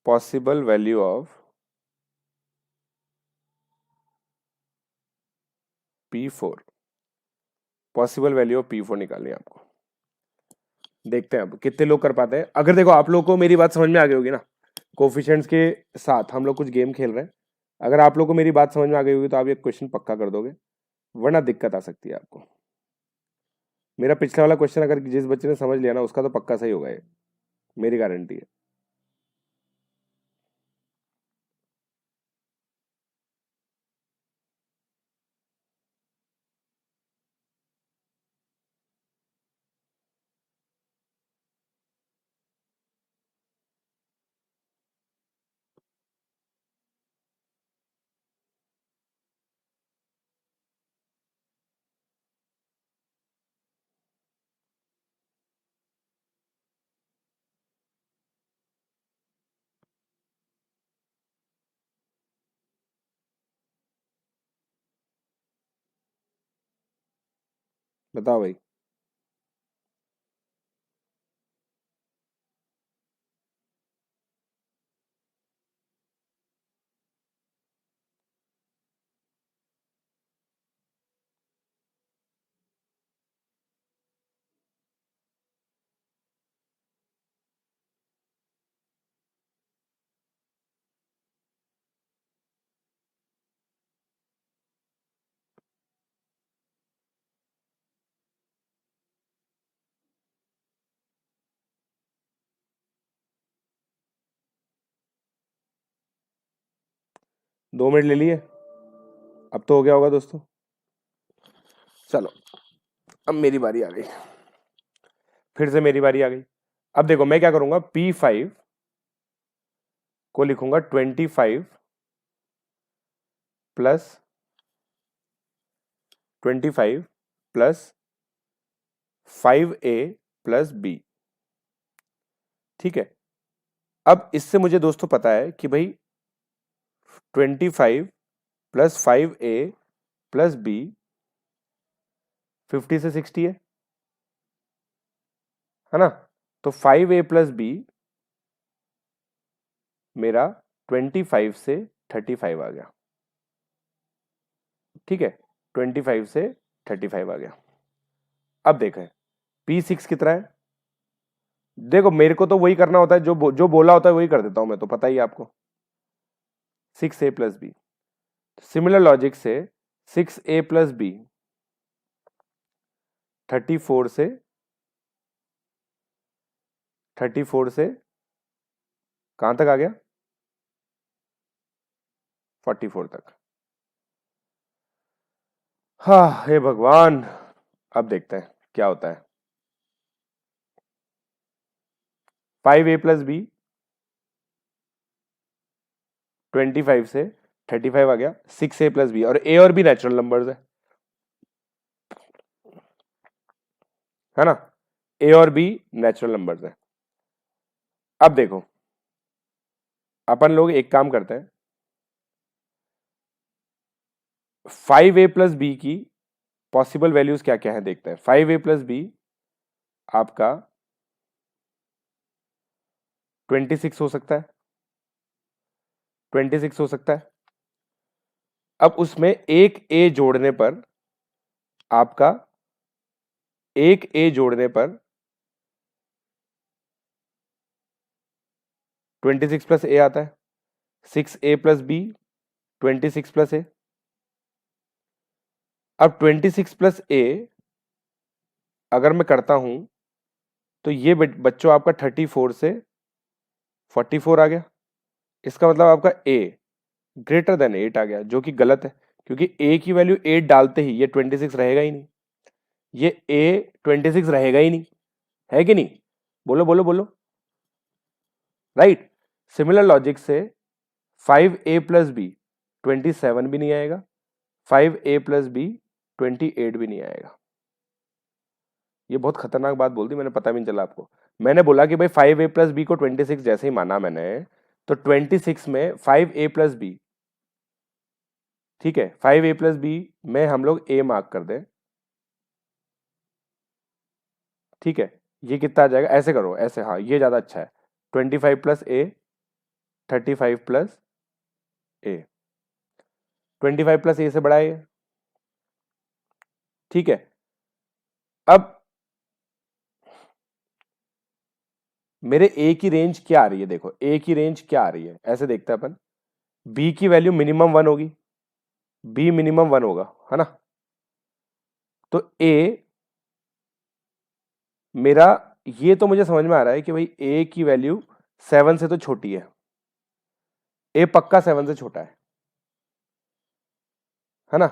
possible value of P4, possible value of P4 निकालनी है आपको। देखते हैं अब कितने लोग कर पाते हैं। अगर देखो आप लोग को मेरी बात समझ में आ गई होगी ना, कोफिशिएंट्स के साथ हम लोग कुछ गेम खेल रहे हैं, अगर आप लोग को मेरी बात समझ में आ गई होगी तो आप ये क्वेश्चन पक्का कर दोगे, वरना दिक्कत आ सकती है आपको। मेरा पिछला वाला क्वेश्चन अगर जिस बच्चे ने समझ लिया ना उसका तो पक्का सही होगा ये, मेरी गारंटी है। बताओ भाई। दो मिनट ले लिए, अब तो हो गया होगा दोस्तों। चलो, अब मेरी बारी आ गई, फिर से मेरी बारी आ गई। अब देखो मैं क्या करूंगा, P5 को लिखूंगा 25 plus 25 plus 5a plus b। ठीक है, अब इससे मुझे दोस्तों पता है कि भाई 25 प्लस 5a प्लस b 50 से 60 है ना। तो 5a प्लस b मेरा 25 से 35 आ गया। ठीक है, 25 से 35 आ गया। अब देखें P6 कितना है। देखो मेरे को तो वही करना होता है, जो बोला होता है वही कर देता हूं मैं, तो पता ही है आपको 6a plus B. Similar logic से 6a प्लस बी 34 से 34 से कहां तक आ गया, 44 तक। हाँ हे भगवान, अब देखते हैं क्या होता है। 5a प्लस बी 25 से 35 आ गया। 6a प्लस बी, और a और b नेचुरल नंबर्स है ना, a और b नेचुरल नंबर्स है। अब देखो अपन लोग एक काम करते हैं, 5a प्लस बी की पॉसिबल वैल्यूज क्या क्या है देखते हैं। 5a प्लस बी आपका 26 हो सकता है, 26 हो सकता है। अब उसमें एक a जोड़ने पर आपका, एक a जोड़ने पर 26 प्लस a आता है। 6a plus B 26 plus a। अब 26 प्लस a अगर मैं करता हूं तो ये बच्चों आपका 34 से 44 आ गया। इसका मतलब आपका a ग्रेटर देन 8 आ गया, जो कि गलत है, क्योंकि a की वैल्यू 8 डालते ही ये 26 रहेगा ही नहीं, ये a 26 रहेगा ही नहीं, है कि नहीं, बोलो बोलो बोलो, राइट। सिमिलर लॉजिक से 5a प्लस बी 27 भी नहीं आएगा, 5a प्लस बी 28 भी नहीं आएगा। ये बहुत खतरनाक बात बोल दी मैंने, पता भी नहीं चला आपको। मैंने बोला कि भाई 5a प्लस बी को 26 जैसे ही माना मैंने, तो 26 में 5a प्लस बी, ठीक है, 5a प्लस बी में हम लोग a मार्क कर दें। ठीक है, ये कितना आ जाएगा, ऐसे करो, ऐसे, हाँ ये ज्यादा अच्छा है। 25 plus a 35 plus a, 25 plus a से बड़ा है ये। ठीक है, अब मेरे a की रेंज क्या आ रही है, देखो a की रेंज क्या आ रही है, ऐसे देखते हैं अपन। b की वैल्यू मिनिमम 1 होगी, b मिनिमम 1 होगा, है ना। तो a मेरा, ये तो मुझे समझ में आ रहा है कि भाई a की वैल्यू 7 से तो छोटी है, a पक्का 7 से छोटा है ना,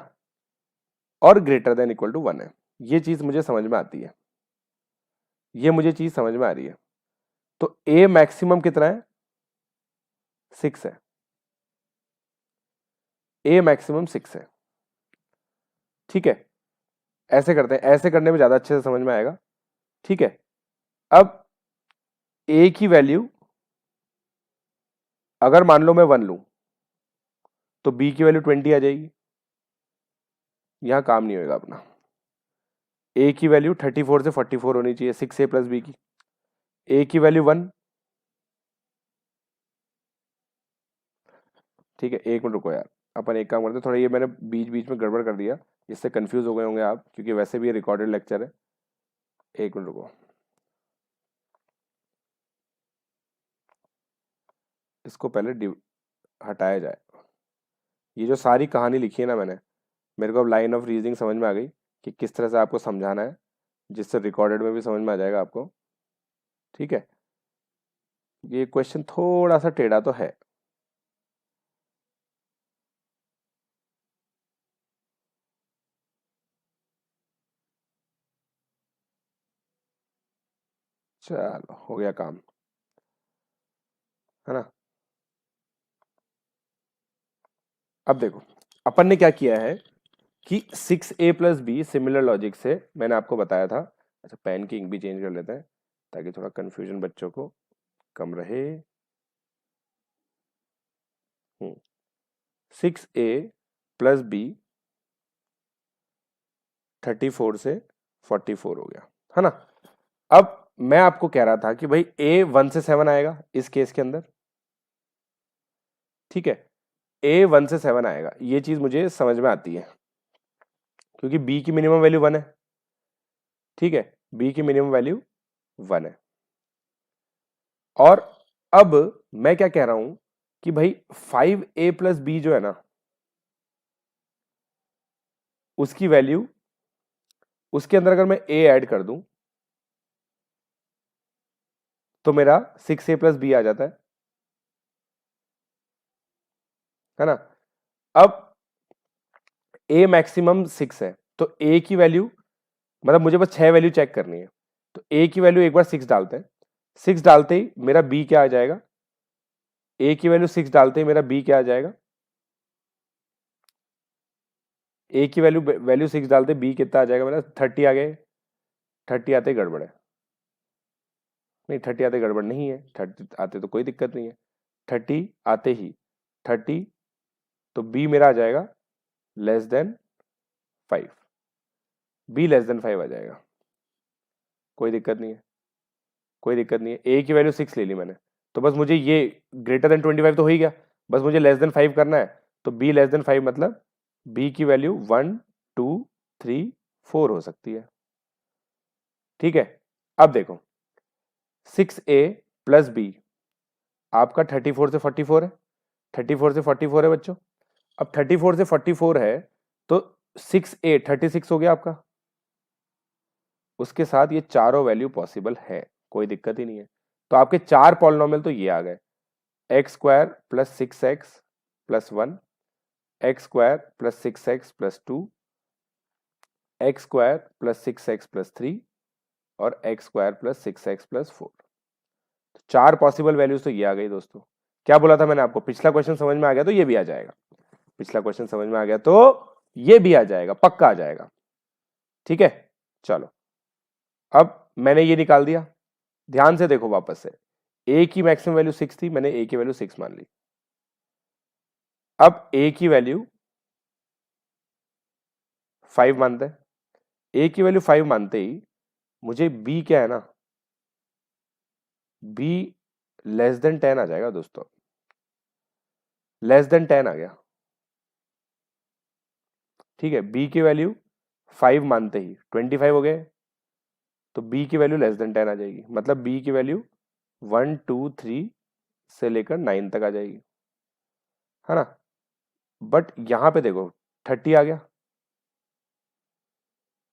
और ग्रेटर देन इक्वल टू 1 है। ये चीज मुझे समझ में आती है, ये मुझे चीज समझ में आ रही है। तो a मैक्सिमम कितना है, 6 है, a मैक्सिमम 6 है। ठीक है, ऐसे करते हैं, ऐसे करने में ज्यादा अच्छे से समझ में आएगा। ठीक है, अब a की वैल्यू अगर मान लो मैं 1 लूं तो b की वैल्यू 20 आ जाएगी, यहां काम नहीं होगा अपना। a की वैल्यू 34 से 44 होनी चाहिए, 6a प्लस b की। a की वैल्यू 1। ठीक है, एक मिनट रुको यार, अपन एक काम करते हैं, थोड़ा ये मैंने बीच बीच में गड़बड़ कर दिया, इससे कंफ्यूज हो गए होंगे आप, क्योंकि वैसे भी ये रिकॉर्डेड लेक्चर है। एक मिनट रुको, इसको पहले हटाया जाए। ये जो सारी कहानी लिखी है ना मैंने, मेरे को अब लाइन ऑफ रीजनिंग समझ में आ गई कि किस तरह से आपको समझाना है, जिससे रिकॉर्डेड में भी समझ में आ जाएगा आपको। ठीक है, ये क्वेश्चन थोड़ा सा टेढ़ा तो है। चलो हो गया काम, है ना। अब देखो अपन ने क्या किया है कि 6a plus be similar logic से मैंने आपको बताया था। अच्छा, पेन की इंक भी चेंज कर लेते हैं ताकि थोड़ा कंफ्यूजन बच्चों को कम रहे। 6a प्लस बी 34 से 44 हो गया, है ना। अब मैं आपको कह रहा था कि भाई a 1 से 7 आएगा इस केस के अंदर, ठीक है। a 1 से 7 आएगा, ये चीज मुझे समझ में आती है क्योंकि b की मिनिमम वैल्यू 1 है, ठीक है। b की मिनिमम वैल्यू 1 है। और अब मैं क्या कह रहा हूं कि भाई 5a प्लस बी जो है ना, उसकी वैल्यू, उसके अंदर अगर मैं a ऐड कर दूं तो मेरा 6a प्लस बी आ जाता है ना। अब a मैक्सिमम 6 है, तो a की वैल्यू, मतलब मुझे बस 6 वैल्यू चेक करनी है, तो a की वैल्यू एक बार 6 डालते हैं। 6 डालते ही मेरा b क्या आ जाएगा, a की वैल्यू 6 डालते ही मेरा b क्या आ जाएगा, a की वैल्यू 6 डालते b कितना आ जाएगा मेरा, 30 आ गए। 30 आते ही गड़बड़ है, नहीं 30 आते गड़बड़ नहीं है, 30 आते तो कोई दिक्कत नहीं है। 30 आते ही 30, तो b मेरा आ जाएगा less than 5, b less than 5 आ जाएगा, कोई दिक्कत नहीं है, कोई दिक्कत नहीं है। a की वैल्यू 6 ले ली मैंने, तो बस मुझे ये ग्रेटर देन 25 तो हो ही गया, बस मुझे लेस देन 5 करना है। तो b लेस देन 5 मतलब b की वैल्यू 1 2 3 4 हो सकती है, ठीक है। अब देखो 6a प्लस बी आपका 34 से 44 है, 34 से 44 है बच्चों। अब 34 से 44 है तो 6a 36 हो गया आपका, उसके साथ ये चारों वैल्यू पॉसिबल है, कोई दिक्कत ही नहीं है। तो आपके चार पॉलिनोमियल तो ये आ गए, x square plus 6x plus 1, x square plus 6x plus 2, x square plus 6x plus 3 और x square plus 6x plus 4। तो चार पॉसिबल वैल्यूज तो ये आ गई दोस्तों। क्या बोला था मैंने आपको, पिछला क्वेश्चन समझ में आ गया तो ये भी आ जाएगा, पिछला क्वेश्चन समझ में आ गया तो ये भी आ जाएगा, पक्का आ जाएगा, ठीक है। चलो अब मैंने ये निकाल दिया, ध्यान से देखो वापस से, a की मैक्सिमम वैल्यू 6 थी, मैंने a की वैल्यू 6 मान ली। अब a की वैल्यू 5 मानते हैं, a की वैल्यू 5 मानते ही मुझे b क्या है ना, b लेस देन 10 आ जाएगा दोस्तों, लेस देन 10 आ गया, ठीक है। b की वैल्यू 5 मानते ही 25 हो गए, तो b की वैल्यू लेस देन 10 आ जाएगी, मतलब b की वैल्यू 1 2 3 से लेकर 9 तक आ जाएगी, है ना। बट यहां पे देखो 30 आ गया,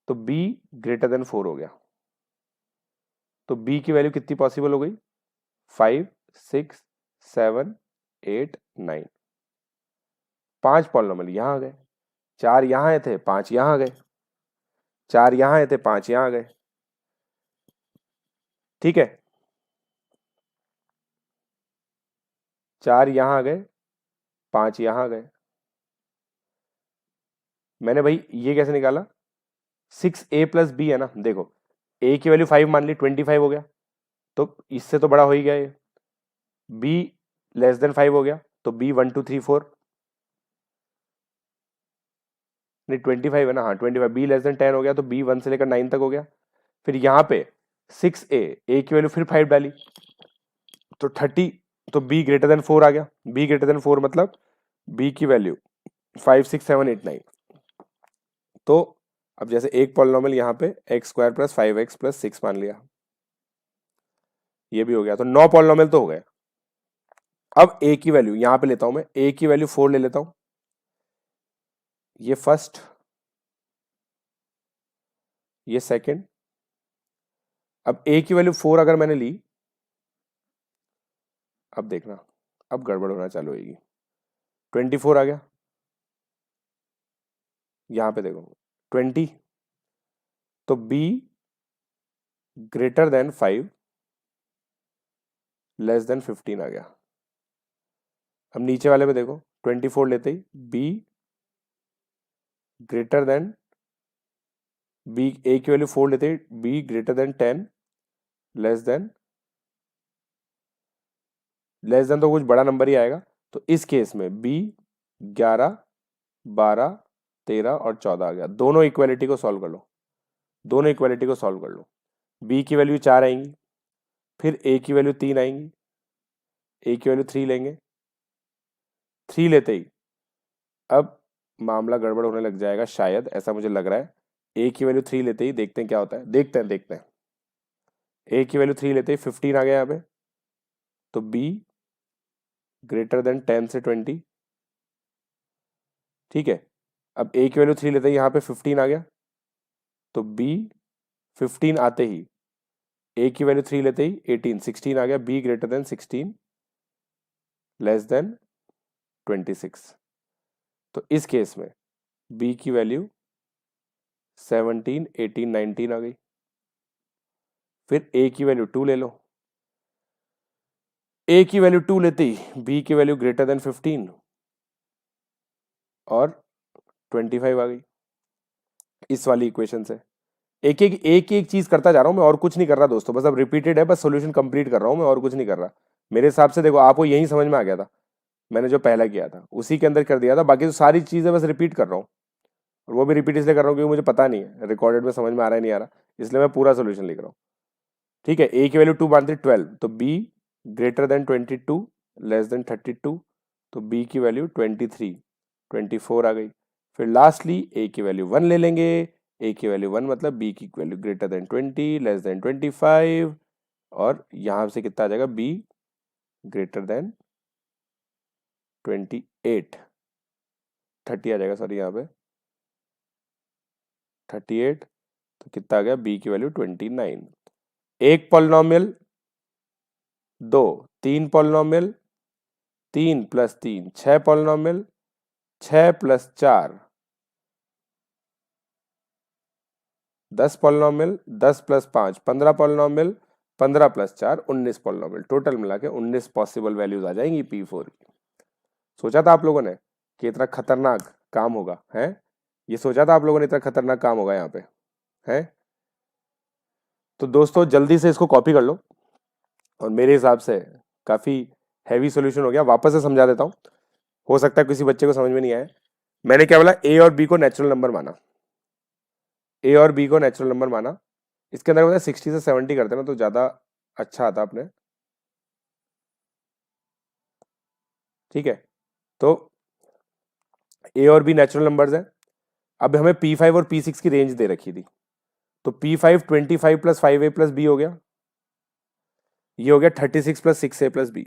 तो b ग्रेटर देन 4 हो गया, तो b की वैल्यू कितनी पॉसिबल हो गई, 5 6 7 8 9। 5 पॉलिनोमियल यहां आ गए, 4 यहां आए थे, 5 यहां आ गए, 4 यहां आए थे, 5 यहां आ गए, ठीक है। 4 यहां आ गए, 5 यहां आ गए। मैंने भाई ये कैसे निकाला, 6a प्लस बी है ना, देखो a की वैल्यू 5 मान ली, 25 हो गया, तो इससे तो बड़ा हो ही गया ये, b लेस देन 5 हो गया, तो b 1 2 3 4, नहीं 25 है ना, हाँ 25, b लेस देन 10 हो गया, तो b 1 से लेकर 9 तक हो गया। फिर यहाँ पे 6a, a की वैल्यू फिर 5 डाली, तो 30, तो b ग्रेटर देन 4 आ गया, b ग्रेटर देन 4 मतलब b की वैल्यू 5 6 7 8 9। तो अब जैसे एक पॉलिनोमियल यहाँ पे x square plus 5x plus 6 मान लिया, ये भी हो गया, तो 9 पॉलिनोमियल तो हो गए। अब a की वैल्यू यहां पे लेता हूं मैं, a की वैल्यू 4 ले लेता हूं, ये फर्स्ट, ये सेकंड। अब a की वैल्यू 4 अगर मैंने ली, अब देखना अब गड़बड़ होना चालू होगी, 24 आ गया, यहां पे देखो 20, तो b greater than 5 less than 15 आ गया। अब नीचे वाले में देखो 24 लेते ही b greater than B, A की वैल्यू 4 लेते ही B greater than 10, less than तो कुछ बड़ा नंबर ही आएगा। तो इस केस में बी 11, 12, 13 और 14 आ गया। दोनों इक्वालिटी को सॉल्व कर लो, दोनों इक्वालिटी को सॉल्व कर लो। बी की वैल्यू 4 आएंगी, फिर ए की वैल्यू 3 आएंगी, ए की वैल्यू 3 लेंगे। 3 लेते ही अब मामला गड़बड़ होने लग जाएगा, शायद ऐसा मुझे लग रहा है। ए की वैल्यू 3 लेते ही देखते हैं क्या होता है, देखते हैं। ए की वैल्यू 3 लेते ही 15 आ गया यहाँ पे, तो बी ग्रेटर देन 10 से 20। ठीक है, अब ए की वैल्यू 3 लेते ही यहाँ पे 15 आ गया, तो बी 15 आते ही ए की वैल्यू 3 लेते ही 18, 16 आ गया। B greater then 16, less than 26। तो इस केस में बी की वैल्यू 17, 18, 19 आ गई। फिर ए की वैल्यू 2 ले लो, ए की वैल्यू 2 लेते ही बी की वैल्यू ग्रेटर देन 15 और 25 आ गई इस वाली इक्वेशन से। एक चीज करता जा रहा हूं मैं, और कुछ नहीं कर रहा दोस्तों, बस अब रिपीटेड है, बस सॉल्यूशन कंप्लीट कर रहा हूं मैं, और कुछ नहीं कर रहा। मेरे हिसाब से देखो आपको यही समझ में आ गया था, मैंने जो पहला किया था उसी के अंदर कर दिया था। बाकी तो सारी चीजें बस रिपीट कर रहा हूँ, और वो भी रिपीट इसलिए कर रहा हूँ क्योंकि मुझे पता नहीं है रिकॉर्डेड में समझ में आ रहा है नहीं आ रहा, इसलिए मैं पूरा सोल्यूशन लिख रहा हूँ। ठीक है, ए की वैल्यू 2 मानते 12, तो B greater then 22, less than 32, तो बी की वैल्यू 23, 24 आ गई। फिर लास्टली ए की वैल्यू 1 ले लेंगे, ए की वैल्यू 1 मतलब बी की value greater than 20, less than 25, और यहां से कितना आ जाएगा, बी ग्रेटर देन 28, 30 आ जाएगा, सॉरी यहाँ पे 38, तो कितना आ गया, बी की वैल्यू 29। एक पॉलिनोमियल, दो, तीन polynomial, 3 + 3 6 polynomial, 6 + 4 10 polynomial, 10 + 5 15 polynomial, 15 + 4 19 polynomial. Total मिला के 19 पॉसिबल वैल्यूज आ जाएंगी P4 की। सोचा था आप लोगों ने कि इतना खतरनाक काम होगा, है? ये सोचा था आप लोगों ने इतना खतरनाक काम होगा यहाँ पे, है? तो दोस्तों जल्दी से इसको कॉपी कर लो, और मेरे हिसाब से काफी हैवी सॉल्यूशन हो गया। वापस से समझा देता हूँ, हो सकता है किसी बच्चे को समझ में नहीं आया। मैंने क्या बोला, ए और बी को नेचुरल नंबर माना, ए और बी को नेचुरल नंबर माना। इसके अंदर पता है 60 से 70 करते ना तो ज्यादा अच्छा आता अपने। ठीक है, तो ए और बी नेचुरल नंबर्स हैं। अब हमें P5 और P6 की रेंज दे रखी थी, तो P5 25 + 5a + b हो गया, ये हो गया 36 + 6a + b।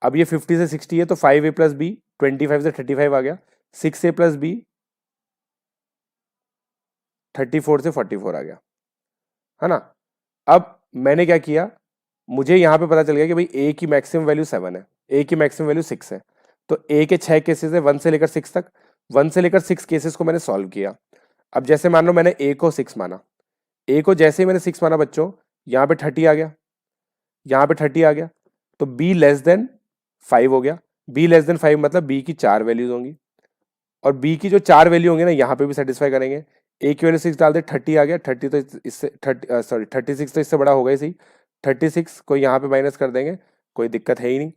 अब ये 50 से 60 है, तो 5a + b 25 से 35 आ गया, 6a + b 34 से 44 आ गया, है ना? अब मैंने क्या किया, मुझे यहां पे पता चल गया कि भाई ए की मैक्सिमम वैल्यू 7 है, ए की मैक्सिमम वैल्यू 6 है, तो ए के 6 केसेस है 1 से लेकर 6 तक। 1 से लेकर 6 केसेस को मैंने सॉल्व किया। अब जैसे मान लो मैंने ए को 6 माना, ए को जैसे ही मैंने 6 माना बच्चों, यहाँ पे 30 आ गया, यहाँ पे 30 आ गया, तो बी लेस देन 5 हो गया। बी लेस देन 5 मतलब बी की 4 वैल्यूज होंगी, और बी की जो 4 वैल्यू होंगे ना यहाँ पे भी सेटिस्फाई करेंगे। ए की वैल्यू 6 डाल दे, 30 आ गया, 30 तो इससे 30 सॉरी 36 तो इससे बड़ा होगा ही सही, 36 को यहाँ पे माइनस कर देंगे, कोई दिक्कत है ही नहीं।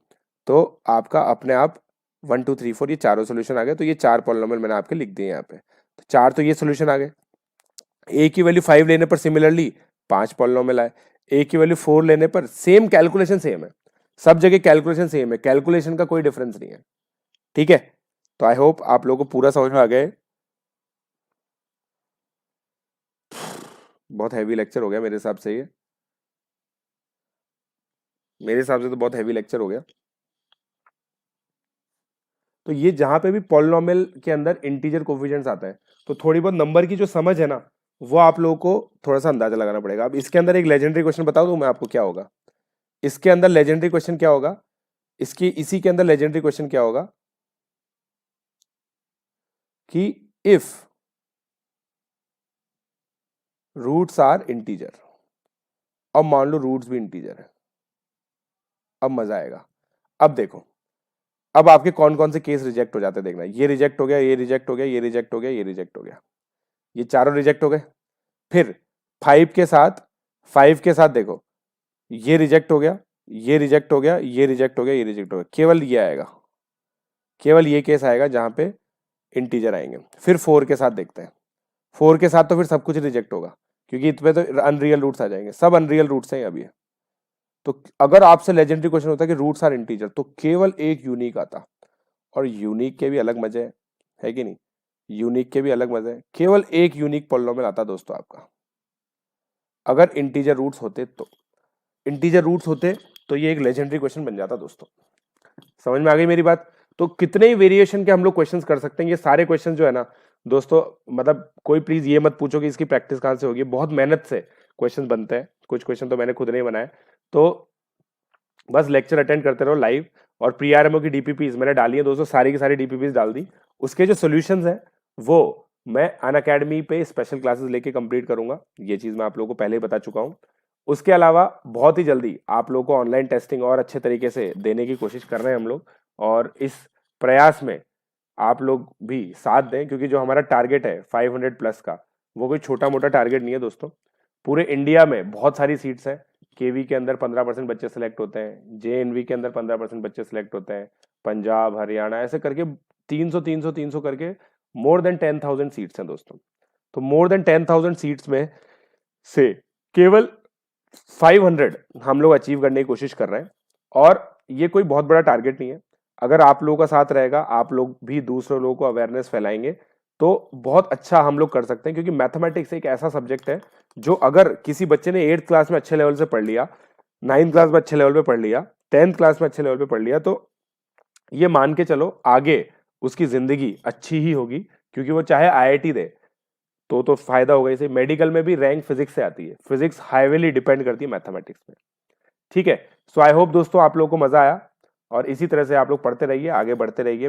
तो आपका अपने आप 1 2 3 4 ये चारों सोल्यूशन आ गए। तो ये 4 पॉलिनोमियल मैंने आपके लिख दिए यहाँ पे, तो 4 तो ये सोल्यूशन आ गए। ए की वैल्यू 5 लेने पर सिमिलरली 5 पॉलिनोमियल आए। ए की वैल्यू 4 लेने पर सेम कैलकुलेशन सेम है, सब जगह कैलकुलेशन सेम है, कैलकुलेशन का कोई डिफरेंस नहीं है। ठीक है, तो आई होप आप लोगों को पूरा समझ में आ गए। बहुत हैवी लेक्चर हो गया मेरे हिसाब से, ये मेरे हिसाब से तो बहुत हैवी लेक्चर हो गया। तो ये जहां पे भी पॉलिनोमियल के अंदर इंटीजर कोफिशिएंट्स आता है, तो थोड़ी बहुत नंबर की जो समझ है ना, वो आप लोगों को थोड़ा सा अंदाजा लगाना पड़ेगा। अब इसके अंदर एक लेजेंडरी क्वेश्चन बता दूं मैं आपको क्या होगा। इसके अंदर लेजेंडरी क्वेश्चन क्या होगा, इसी के अंदर लेजेंडरी क्वेश्चन क्या होगा कि इफ रूट्स आर इंटीजर, अब मान लो रूट्स भी इंटीजर है, अब मजा आएगा। अब देखो, अब आपके कौन कौन से केस रिजेक्ट हो जाते हैं देखना, ये रिजेक्ट हो गया, ये रिजेक्ट हो गया, ये रिजेक्ट हो गया, ये रिजेक्ट हो गया, ये चारों रिजेक्ट हो गए। फिर 5 के साथ देखो, ये रिजेक्ट हो गया, ये रिजेक्ट हो गया, ये रिजेक्ट हो गया, ये रिजेक्ट हो गया, केवल ये आएगा, केवल ये केस आएगा जहां पे इंटीजर आएंगे। फिर 4 के साथ देखते हैं, 4 के साथ तो फिर सब कुछ रिजेक्ट होगा, क्योंकि इसमें तो अनरियल रूट्स आ जाएंगे, सब अनरियल रूट्स हैं अभी। तो अगर आपसे लेजेंडरी क्वेश्चन होता है कि रूट्स आर इंटीजर, तो केवल एक यूनिक आता, और यूनिक के भी अलग मजे है कि नहीं, यूनिक के भी अलग मजे हैं। केवल एक यूनिक पॉलिनोमियल आता दोस्तों आपका, अगर इंटीजर रूट्स होते तो। इंटीजर रूट्स होते तो ये एक लेजेंडरी क्वेश्चन बन जाता दोस्तों। समझ में आ गई मेरी बात? तो कितने ही वेरिएशन के हम लोग क्वेश्चंस कर सकते हैं। ये सारे क्वेश्चन जो है ना दोस्तों, मतलब कोई प्लीज ये मत पूछो कि इसकी प्रैक्टिस कहाँ से होगी, बहुत मेहनत से क्वेश्चन बनते हैं। कुछ क्वेश्चन तो मैंने खुद नहीं बनाए, तो बस लेक्चर अटेंड करते रहो लाइव। और प्री आरएमओ की डीपीपीज मैंने डाली है दोस्तों, सारी की सारी डीपीपीज डाल दी। उसके जो सॉल्यूशंस हैं वो मैं अनअकैडमी पे स्पेशल क्लासेस लेके कंप्लीट करूंगा, ये चीज मैं आप लोगों को पहले ही बता चुका हूं। उसके अलावा बहुत ही जल्दी आप लोगों को ऑनलाइन टेस्टिंग और अच्छे तरीके से देने की कोशिश कर रहे हैं हम लोग, और इस प्रयास में आप लोग भी साथ दें, क्योंकि जो हमारा टारगेट है 500 प्लस का, वो कोई छोटा मोटा टारगेट नहीं है दोस्तों। पूरे इंडिया में बहुत सारी सीट्स हैं। केवी के अंदर 15% बच्चे सिलेक्ट होते हैं, जेएनवी के अंदर 15% बच्चे सिलेक्ट होते हैं, पंजाब हरियाणा ऐसे करके 300 करके मोर देन 10,000 सीट्स हैं दोस्तों। तो मोर देन 10,000 सीट्स में से केवल 500 हम लोग अचीव करने की कोशिश कर रहे हैं, और ये कोई बहुत बड़ा टारगेट नहीं है। अगर आप लोगों का साथ रहेगा, आप लोग भी दूसरे लोगों को अवेयरनेस फैलाएंगे, तो बहुत अच्छा हम लोग कर सकते हैं। क्योंकि मैथमेटिक्स एक ऐसा सब्जेक्ट है जो अगर किसी बच्चे ने 8th क्लास में अच्छे लेवल से पढ़ लिया, 9th क्लास में अच्छे लेवल पे पढ़ लिया, 10th क्लास में अच्छे लेवल पे पढ़ लिया, तो ये मान के चलो आगे उसकी जिंदगी अच्छी ही होगी। क्योंकि वो चाहे आईआईटी दे तो फायदा होगा इसे। मेडिकल में भी रैंक फिजिक्स से आती है, फिजिक्स हाईवेली डिपेंड करती है मैथमेटिक्स में। ठीक है, सो आई होप दोस्तों आप लोगों को मजा आया, और इसी तरह से आप लोग पढ़ते रहिए, आगे बढ़ते रहिए।